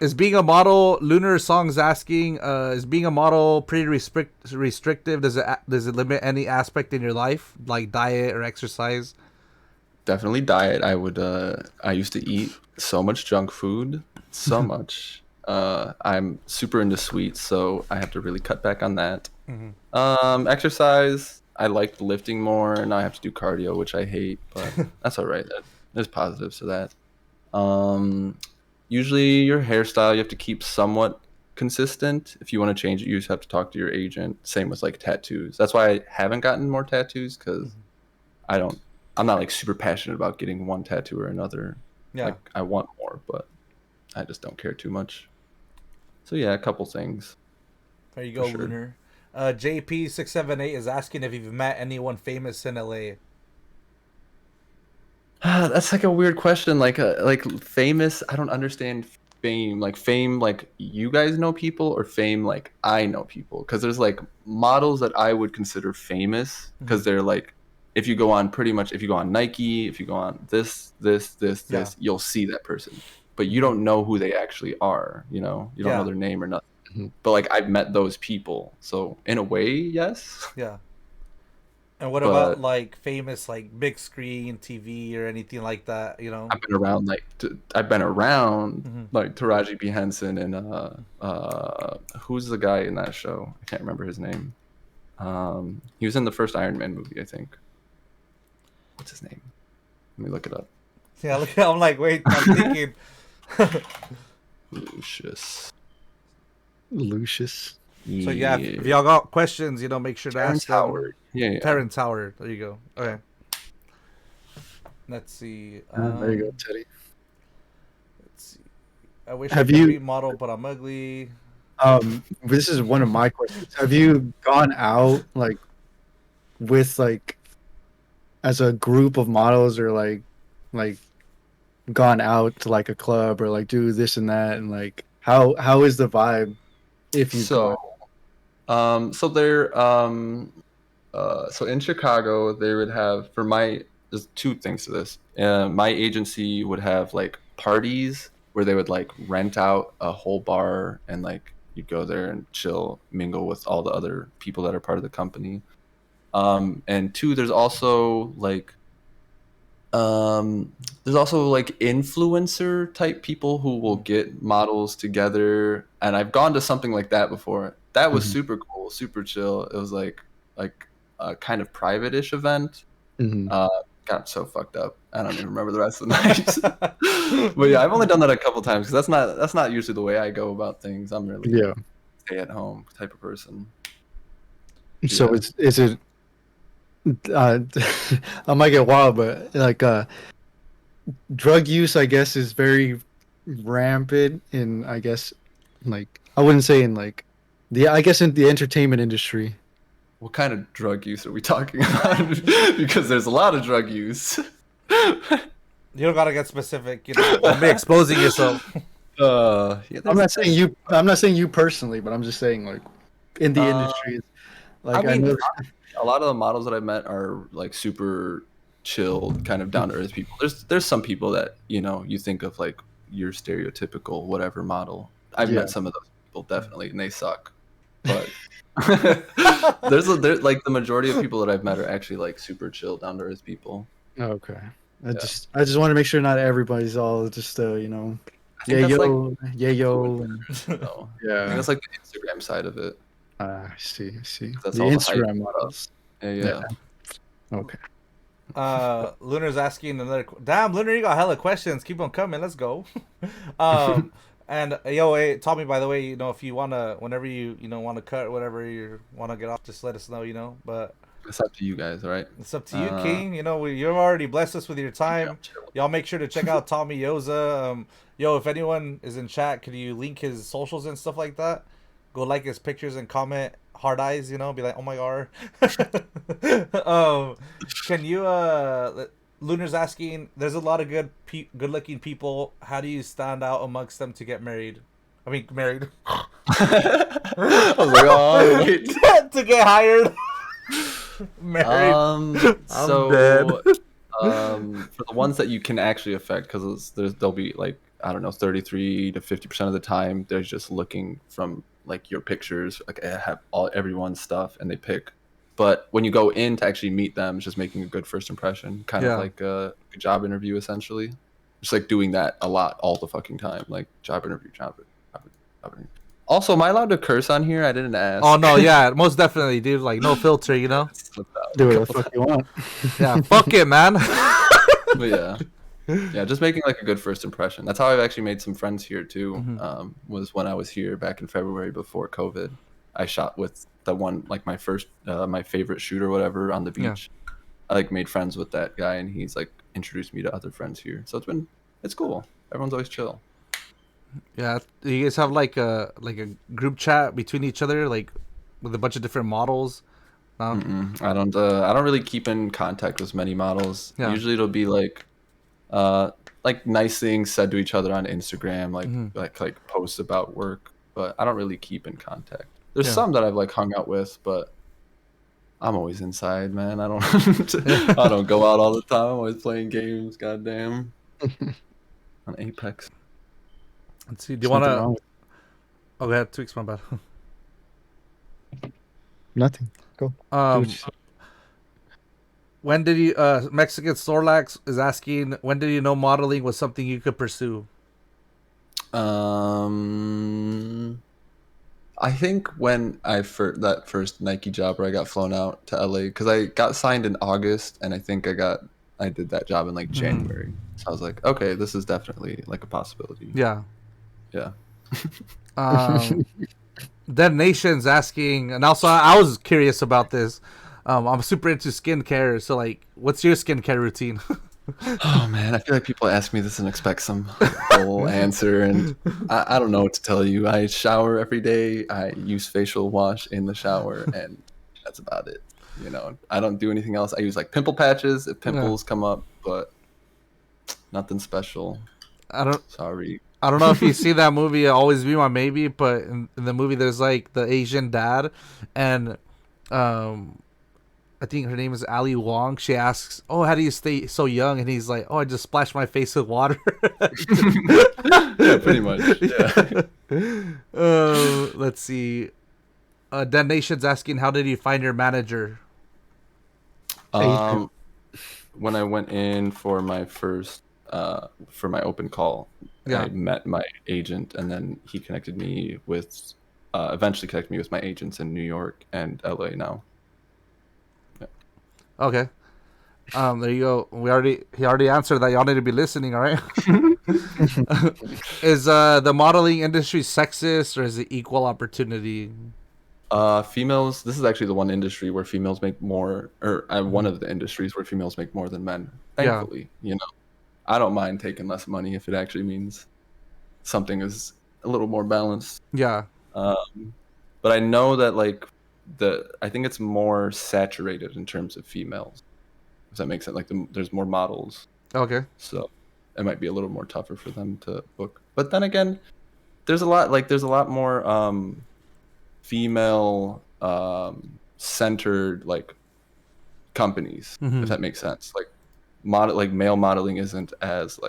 Is being a model, Lunar Song's asking, is being a model pretty restrictive? Does it limit any aspect in your life, like diet or exercise? Definitely diet. I used to eat so much junk food, so much. I'm super into sweets, so I have to really cut back on that. Exercise, I liked lifting more, and now I have to do cardio, which I hate, but that's all right. There's positives to that. Usually your hairstyle, you have to keep somewhat consistent. If you want to change it, you just have to talk to your agent. Same with like tattoos. That's why I haven't gotten more tattoos, because I'm not like super passionate about getting one tattoo or another. Yeah. Like I want more, but I just don't care too much. So yeah, a couple things. There you go, sure. Lunar. JP678 is asking if you've met anyone famous in LA. That's like a weird question. Like famous, I don't understand fame. Like fame, like you guys know people, or fame like I know people. Because there's like models that I would consider famous because they're like, if you go on Nike, if you go on this, you'll see that person. But you don't know who they actually are, you know? You don't know their name or nothing. But like I've met those people. So in a way, yes. Yeah. And what about like famous like big screen TV or anything like that, you know? I've been around like Taraji P. Henson and who's the guy in that show? I can't remember his name. He was in the first Iron Man movie, I think. What's his name? Let me look it up. Yeah, I'm like, wait, I'm thinking. Lucius. So yeah, if y'all got questions, you know, make sure to ask Howard. Yeah. Terrence Howard. There you go. Okay. Let's see. There you go, Teddy. Let's see. I wish I could be model, but I'm ugly. This is one of my questions. Have you gone out like with like as a group of models, or like gone out to like a club, or like do this and that, and like how is the vibe if you so in Chicago they would have, there's 2 things to this. My agency would have like parties where they would like rent out a whole bar, and like you'd go there and chill, mingle with all the other people that are part of the company. And two, there's also like influencer type people who will get models together, and I've gone to something like that before. That was super cool, super chill. It was like a kind of private-ish event. Got so fucked up. I don't even remember the rest of the night. But yeah, I've only done that a couple times because that's not usually the way I go about things. I'm really stay at home type of person. So is it? I might get wild, but like drug use, I guess, is very rampant in, I guess, like I wouldn't say in like I guess in the entertainment industry. What kind of drug use are we talking about? Because there's a lot of drug use. You don't gotta get specific. You know, don't be exposing yourself. Yeah, I'm not saying you. I'm not saying you personally, but I'm just saying like in the industry. Like I know a lot of the models that I met are like super chilled, kind of down to earth people. There's some people that you think of like your stereotypical whatever model. I've met some of those people definitely, and they suck. But there's like the majority of people that I've met are actually like super chill, down to earth people. Okay. I just want to make sure not everybody's all just yo. Yeah. I Yeah. think that's like the Instagram side of it. I see. That's the all Instagram the models. Yeah. Okay. Lunar's asking another. Damn, Lunar, you got hella questions. Keep on coming. Let's go. And hey, Tommy, by the way, if you wanna, whenever you wanna cut or whatever you wanna get off, just let us know. But it's up to you guys, right? It's up to you, King. You've already blessed us with your time. Y'all make sure to check out Tommy Yoza. If anyone is in chat, could you link his socials and stuff like that? Go like his pictures and comment hard eyes. Be like, oh my god. Can you? Lunar's asking. There's a lot of good-looking people. How do you stand out amongst them to get married? I mean, married. I was like, oh wait. To get hired. Married. I'm dead. For the ones that you can actually affect, because they'll be like, I don't know, 33 to 50% of the time they're just looking from like your pictures, like I have everyone's stuff and they pick. But when you go in to actually meet them, it's just making a good first impression, kind of like a job interview essentially. Just like doing that a lot all the fucking time, like job interview. Also, am I allowed to curse on here? I didn't ask. Oh no, yeah, most definitely, dude. Like no filter, Do whatever the fuck you want. Yeah, fuck it, man. But yeah, just making like a good first impression. That's how I've actually made some friends here too. Was when I was here back in February before COVID. I shot with the one, like my favorite shoot or whatever on the beach. I like made friends with that guy, and he's like introduced me to other friends here. So it's cool. Everyone's always chill. Yeah, you guys have like a group chat between each other, like with a bunch of different models. I don't really keep in contact with many models. Usually it'll be like nice things said to each other on Instagram, like posts about work, but I don't really keep in contact. There's some that I've like hung out with, but I'm always inside, man. I don't I don't go out all the time. I'm always playing games, goddamn. On Apex. Let's see. Do you want to? Oh, go ahead. 2 weeks, my bad. Nothing. Go. When did you? Mexican Sorlax is asking. When did you know modeling was something you could pursue? I think when that first Nike job where I got flown out to LA, because I got signed in August, and I think I did that job in like January. So I was like, okay, this is definitely like a possibility. Yeah. Yeah. Dead Nation's asking, and also I was curious about this. I'm super into skincare, so like, what's your skincare routine? Oh man, I feel like people ask me this and expect some whole answer, and I don't know what to tell you. I shower every day. I use facial wash in the shower, and that's about it. I don't do anything else. I use like pimple patches if pimples come up, but nothing special. Sorry. I don't know if you see that movie, Always Be My Maybe, but in the movie there's like the Asian dad, and I think her name is Ali Wong. She asks, "Oh, how do you stay so young?" And he's like, "Oh, I just splash my face with water." Yeah, pretty much. Yeah. Let's see. Dan Nation's asking, "How did you find your manager?" Um, when I went in for my first for my open call, Yeah. I met my agent, and then he connected me with eventually connected me with my agents in New York and LA now. Okay. There you go. He already answered that. Y'all need to be listening, all right? Is the modeling industry sexist or is it equal opportunity? Females. This is actually the one industry where females make more, or one of the industries where females make more than men. Yeah. Thankfully, I don't mind taking less money if it actually means something is a little more balanced. Yeah. But I know that I think it's more saturated in terms of females. Does that make sense? Like there's more models, Okay. so it might be a little more tougher for them to book. But then again, there's a lot more female centered companies, if that makes sense. Male modeling isn't as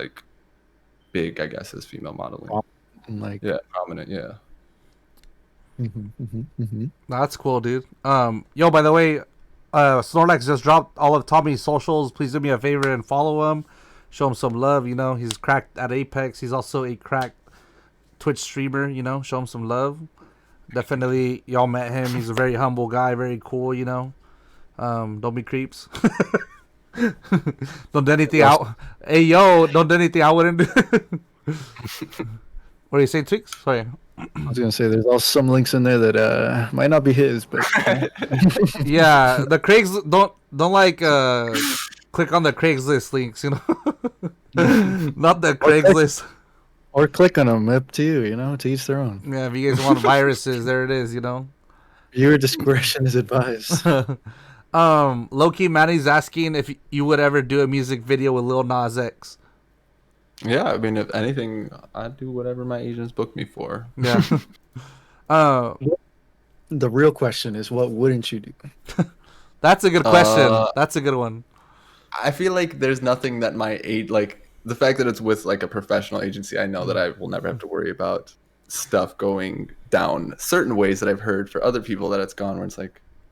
big, I guess, as female modeling. Prominent, yeah. That's cool, dude. Yo, by the way, Snorlax just dropped all of Tommy's socials. Please do me a favor and follow him. Show him some love. He's cracked at Apex. He's also a cracked Twitch streamer. Show him some love. Definitely, y'all met him. He's a very humble guy, very cool. Don't be creeps. Don't do anything out. Hey, yo, don't do anything I wouldn't do. What are you saying, Tweaks? Sorry. I was gonna say there's also some links in there that might not be his, but yeah, the Craig's don't click on the Craigslist links, not the Craigslist. Or click on them, up to you, to each their own. Yeah, if you guys want viruses, there it is, Viewer discretion is advised. Low-key Manny's asking if you would ever do a music video with Lil Nas X. Yeah, I mean, if anything, I'd do whatever my agents book me for. Yeah. The real question is, what wouldn't you do? That's a good question. That's a good one. I feel like there's nothing that the fact that it's with a professional agency, I know that I will never have to worry about stuff going down certain ways that I've heard for other people that it's gone where it's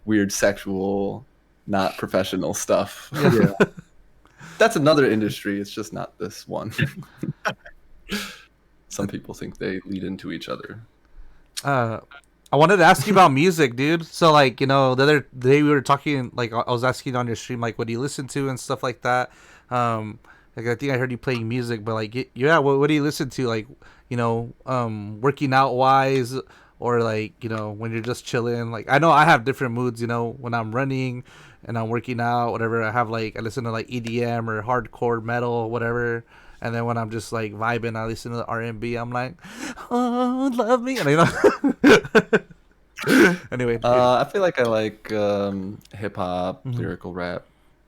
weird sexual, not professional stuff. Yeah. That's another industry. It's just not this one. Some people think they lead into each other. I wanted to ask you about music, dude. So, the other day we were talking, I was asking on your stream, what do you listen to and stuff like that. I think I heard you playing music, but what do you listen to? Working out wise, or when you're just chilling. I know I have different moods. When I'm running and I'm working out, whatever. I have I listen to EDM or hardcore metal, whatever. And then when I'm just vibing, I listen to the R&B. I'm like, oh, love me, and Anyway, I feel like I like hip hop, lyrical rap.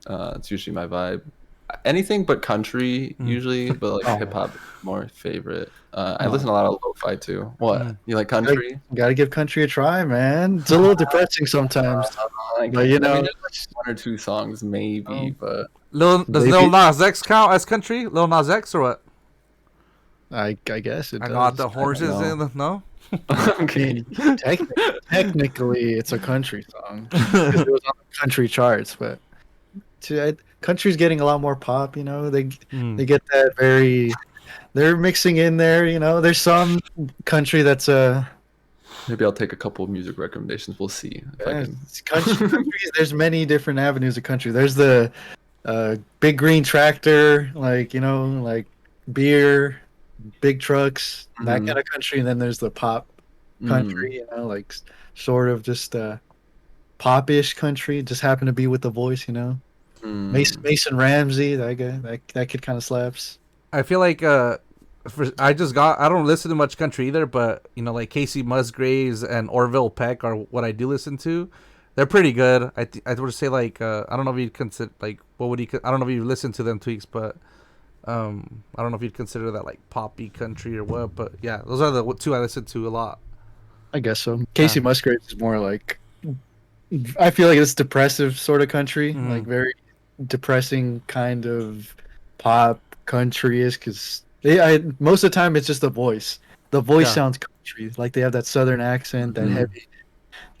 It's usually my vibe. Anything but country usually, but hip hop is more favorite. I listen to a lot of lo-fi too. What? You like country? Gotta give country a try, man. It's a little depressing sometimes. But one or two songs maybe, but does Lil Nas X count as country? Lil Nas X or what? I guess it does. I got the horses in the no. Okay. Technically, it's a country song. It was on the country charts, but country's getting a lot more pop. They get that very. They're mixing in there. There's some country that's maybe I'll take a couple of music recommendations. We'll see. Country, there's many different avenues of country. There's the big green tractor, beer, big trucks, that kind of country, and then there's the pop country, sort of just pop-ish country. Just happen to be with the voice, Mason Ramsey, that guy, that kid kind of slaps. I feel like I don't listen to much country either, but Casey Musgraves and Orville Peck are what I do listen to. They're pretty good. I would say I don't know if you'd consider what would you? I don't know if you listen to them, Tweaks, but I don't know if you'd consider that poppy country or what. But yeah, those are the two I listen to a lot. I guess so. Casey Musgraves is more I feel like it's depressive sort of country, Mhm. like very depressing kind of pop country is because most of the time it's just the voice. The voice Yeah. sounds country, like they have that southern accent, that Mhm. heavy,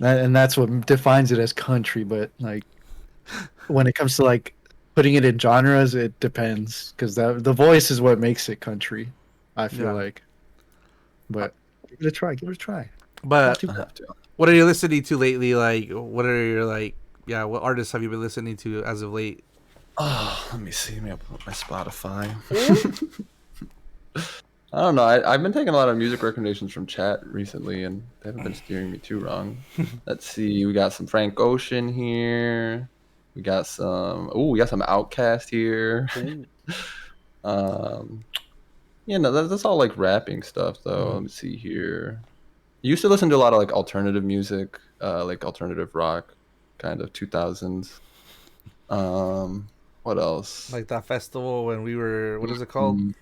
and that's what defines it as country. But like when it comes to like putting it in genres, it depends because the voice is what makes it country. I feel Yeah. like, but give it a try. Give it a try. Not But too I bad. have to. what are you listening to lately? Like, what are your like? Yeah, what artists have you been listening to as of late? Oh, let me see. Let me open up my Spotify. I don't know. I've been taking a lot of music recommendations from chat recently, and they haven't been steering me too wrong. Let's see. We got some Frank Ocean here. We got some. Oh, we got some Outcast here. Ooh. Um, no, that's all like rapping stuff, though. Let me see here. I used to listen to a lot of like alternative music, like alternative rock, kind of 2000s. What else? Like that festival when we were, what is it called? Mm,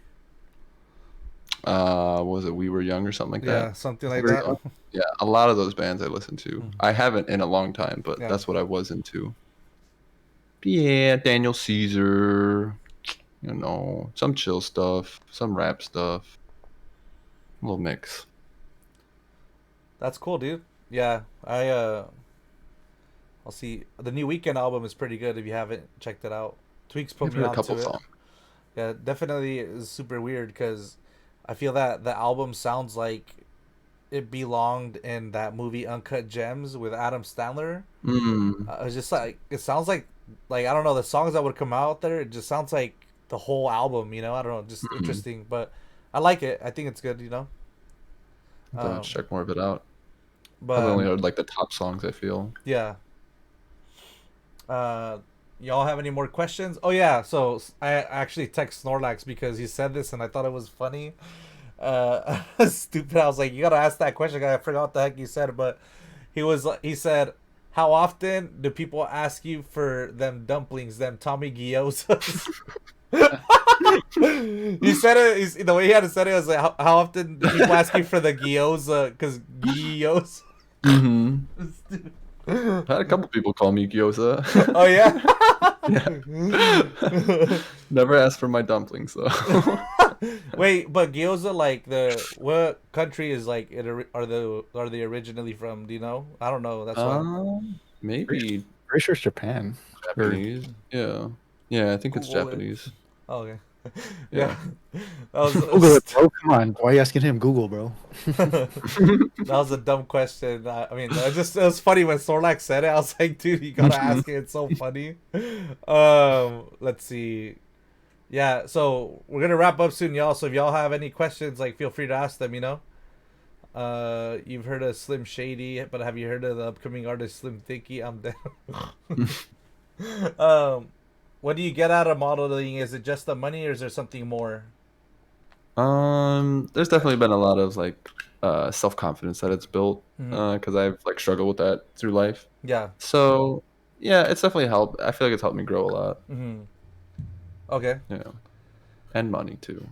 what was it? We Were Young or something like that. Yeah, something like Very that. Yeah, a lot of those bands I listen to. Mhm. I haven't in a long time, but Yeah. that's what I was into. Yeah, Daniel Caesar, some chill stuff, some rap stuff, a little mix. That's cool, dude. Yeah, I'll see. The new Weekend album is pretty good if you haven't checked it out. Tweaks put I've me heard a onto couple it. songs. Yeah, definitely is super weird because I feel that the album sounds like it belonged in that movie Uncut Gems with Adam Sandler. Mm, It's just like it sounds like I don't know the songs that would come out there. It just sounds like the whole album. I don't know, just mm. interesting. But I like it. I think it's good. I'll have Um, to check more of it out. I've but only heard like the top songs, I feel. yeah. Uh, y'all have any more questions? Oh yeah. So I actually text Snorlax because he said this and I thought it was funny. Stupid. I was like, you gotta ask that question. I forgot what the heck you said, but he said, how often do people ask you for them dumplings, them Tommy Gyozas? He said it. The way he had to say it was like, how often do people ask you for the gyoza? Because gyoza. Mm-hmm. I had a couple people call me Gyoza. Oh yeah. Yeah. Never asked for my dumplings though. Wait, but gyoza, like what country is like it? Are they originally from? Do you know? I don't know. That's why. Pretty, Maybe pretty sure it's Japan. Or Japanese. Yeah. Yeah, I think it's Google it. Japanese. Oh, okay. Yeah, Yeah. that was Google it, bro. Come on. Why are you asking him? Google, bro. that was a dumb question. I mean, it was funny when Sorlac said it. I was like, dude, you gotta ask it. It's so funny. Let's see. Yeah, so we're gonna wrap up soon, y'all. So if y'all have any questions, like, feel free to ask them. You've heard of Slim Shady, but have you heard of the upcoming artist Slim Thiccc? I'm down. What do you get out of modeling? Is it just the money, or is there something more? There's definitely been a lot of like self-confidence that it's built Mhm. because I've like struggled with that through life. Yeah. So yeah, it's definitely helped. I feel like it's helped me grow a lot. Hmm. Okay. Yeah, and money too.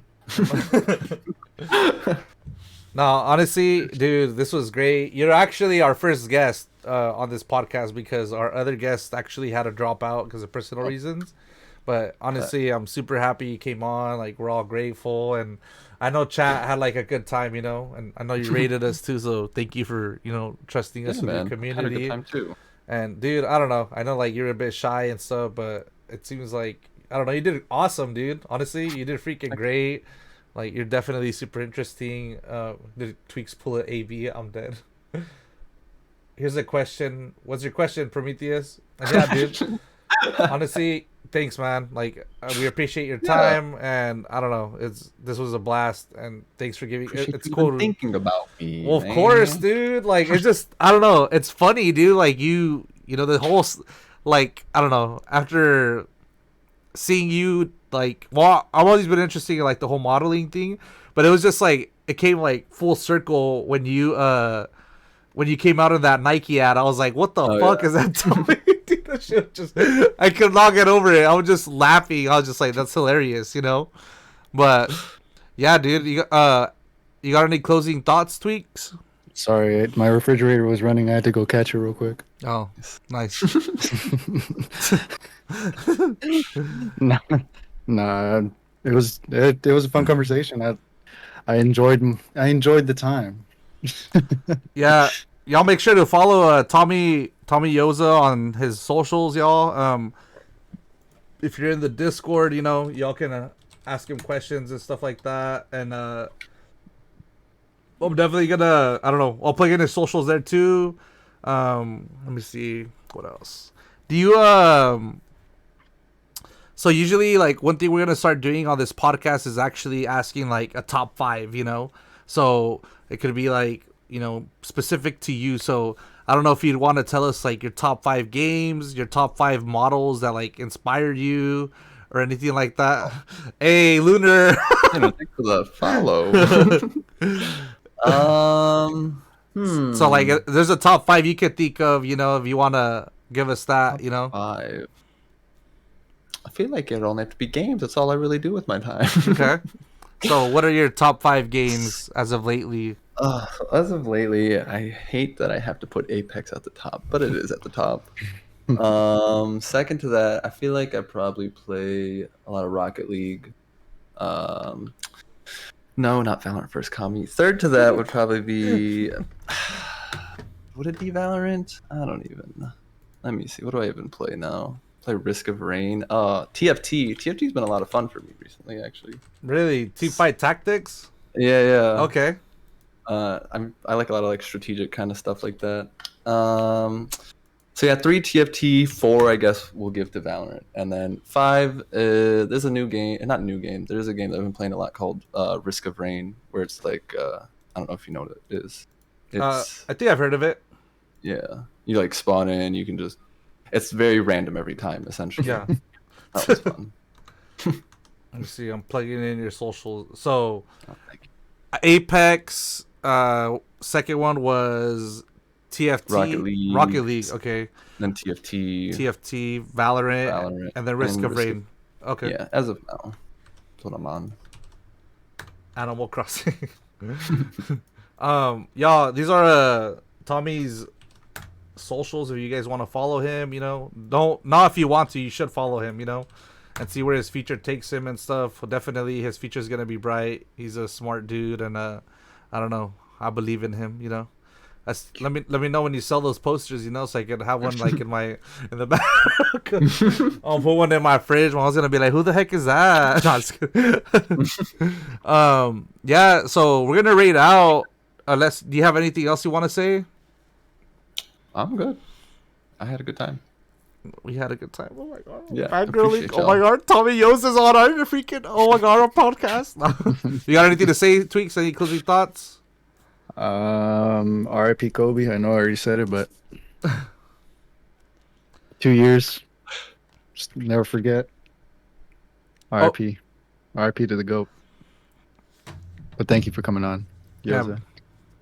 No, honestly, dude, this was great. You're actually our first guest on this podcast because our other guest actually had to drop out because of personal reasons. But honestly, I'm super happy you came on. Like, we're all grateful, and I know chat had like a good time, and I know you rated us too. So thank you for trusting us Yeah, with your man, had a good community. time too. And dude, I don't know. I know like you're a bit shy and stuff, but it seems like I don't know. You did awesome, dude. Honestly, you did freaking great. Like you're definitely super interesting. Did Tweaks pull an AB? I'm dead. Here's a question. What's your question, Prometheus? And yeah, dude. Honestly, thanks, man. Like we appreciate your Yeah, time, and I don't know. This was a blast, and thanks for giving. appreciate It's you cool. even thinking about me, Well, of course, man. dude. Like, it's just I don't know. It's funny, dude. Like the whole like I don't know. After seeing you, like, well, I've always been interested in like the whole modeling thing, but it was just like it came like full circle when you came out of that Nike ad. I was like, what the Oh fuck yeah. is that doing? Dude, that shit just I could not get over it. I was just laughing. I was just like, that's hilarious. But yeah, dude, you got any closing thoughts, Tweaks? Sorry, my refrigerator was running. I had to go catch it real quick. Oh, nice. Nah, nah. It was a fun conversation. I enjoyed the time. Yeah, y'all make sure to follow Tommy Yoza on his socials, y'all. If you're in the Discord, you know, y'all can ask him questions and stuff like that. And I'm definitely gonna, I don't know, I'll plug in his socials there too. Let me see what else. Do you So usually, like, one thing we're gonna start doing on this podcast is actually asking like a top 5, you know. So it could be like, you know, specific to you. So I don't know if you'd want to tell us like your top 5 games, your top 5 models that like inspired you, or anything like that. Hey, Lunar. Thanks for the follow. So like, there's a top 5 you could think of, you know, if you want to give us that, you know. 5. I feel like it only have to be games. That's all I really do with my time. Okay. So what are your top 5 games as of lately? As of lately, I hate that I have to put Apex at the top, but it is at the top. Second to that, I feel like I probably play a lot of Rocket League. No, not Valorant first, Kami. Third to that would probably be... Would it be Valorant? I don't even... Let me see. What do I even play now? Play Risk of Rain. TFT. TFT's been a lot of fun for me recently, actually. Really? Teamfight Tactics? Yeah. Okay. I like a lot of like strategic kind of stuff like that. So yeah, 3 TFT, 4 I guess we'll give to Valorant, and then 5 there's a new game, not new game. There's a game that I've been playing a lot called Risk of Rain, where it's like I don't know if you know what it is. It's I think I've heard of it. yeah, you like spawn in, you can just it's very random every time essentially. Yeah. That was fun. Let me see. I'm plugging in your socials. So Thank you. Apex. Second one was TFT. Rocket League. Okay. Then TFT. Valorant, and then Risk of Rain. Okay. Yeah, as of now, that's what I'm on. Animal Crossing. Y'all, these are Tommy's socials. If you guys want to follow him, you know, not if you want to, you should follow him, you know, and see where his future takes him and stuff. Well, definitely his future is gonna be bright. He's a smart dude, and I don't know, I believe in him, you know. Let me know when you sell those posters, you know, so I can have one like in the back. I'll put one in my fridge. I was gonna be like, who the heck is that? No, just kidding. Yeah, so we're gonna rate out. Unless, do you have anything else you want to say? I'm good. I had a good time. We had a good time. Oh my god. Yeah. Fangirling. Oh my god. Tommy Yoza's on our freaking. Oh my god, our podcast. You got anything to say, Tweaks? Any closing thoughts? R.I.P. Kobe. I know I already said it, but 2 years. Just never forget. R.I.P. R.I.P. to the GOAT. But thank you for coming on. Yoza. Yeah.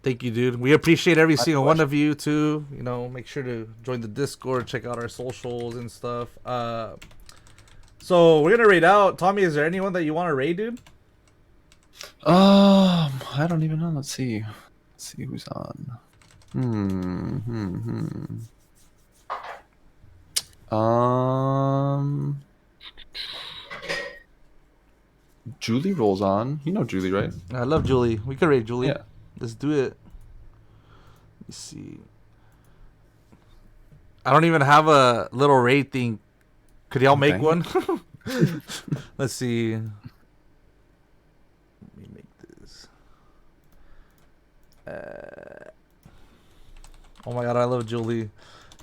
Thank you, dude. We appreciate every single one of you too. You know, make sure to join the Discord, check out our socials and stuff. So we're gonna raid out. Tommy, is there anyone that you want to raid, dude? I don't even know. Let's see. Let's see who's on. Julie rolls on. You know Julie, right? I love Julie. We could raid Julie. Yeah. Let's do it. Let me see. I don't even have a little raid thing. Could y'all make one? Let's see. Let me make this. Oh my god, I love Julie.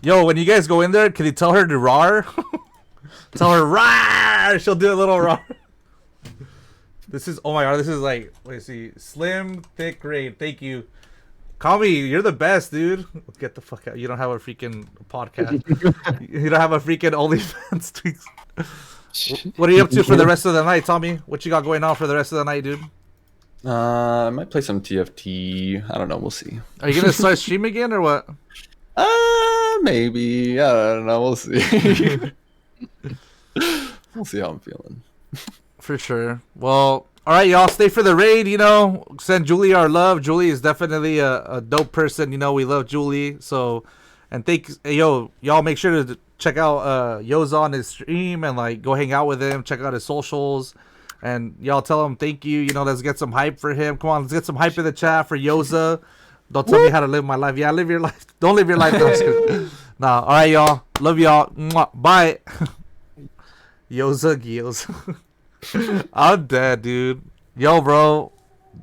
Yo, when you guys go in there, can you tell her to rar? Tell her rar. She'll do a little rar. This is, oh my god, this is like, let's see, slim, thick raid. Thank you. Kami, you're the best, dude. Get the fuck out. You don't have a freaking podcast. You don't have a freaking OnlyFans. Tweaks. What are you up to for the rest of the night, Tommy? What you got going on for the rest of the night, dude? I might play some TFT. I don't know. We'll see. Are you gonna start stream again or what? Maybe. I don't know. We'll see. We'll see how I'm feeling. For sure. Well, All right, y'all, stay for the raid. You know, send Julie our love. Julie is definitely a dope person. You know, we love Julie. So, and y'all make sure to check out Yoza on his stream and like go hang out with him. Check out his socials, and y'all tell him thank you. You know, let's get some hype for him. Come on, let's get some hype in the chat for Yoza. Don't tell me how to live my life. Yeah, live your life. Don't live your life. Nah, all right, y'all. Love y'all. Mwah. Bye. Yoza. I'm dead, dude. Yo, bro,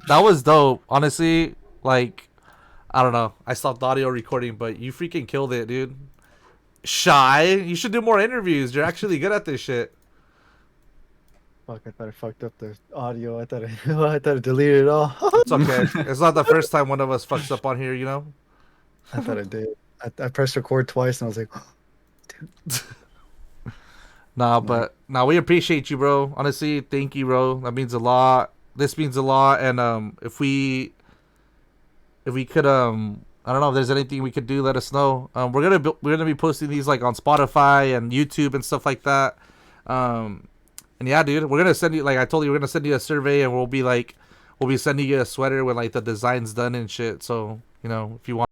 that was dope. Honestly, like, I don't know. I stopped audio recording, but you freaking killed it, dude. Shy, you should do more interviews. You're actually good at this shit. Fuck, I thought I fucked up the audio. I thought I deleted it all. It's okay. It's not the first time one of us fucks up on here, you know? I thought I did. I pressed record twice and I was like, dude. But we appreciate you, bro. Honestly, thank you, bro. That means a lot. This means a lot. And if we could I don't know if there's anything we could do, let us know. We're gonna be posting these like on Spotify and YouTube and stuff like that. And yeah, dude, we're gonna send you, like I told you, we're gonna send you a survey and we'll be sending you a sweater with like the designs done and shit. So, you know, if you want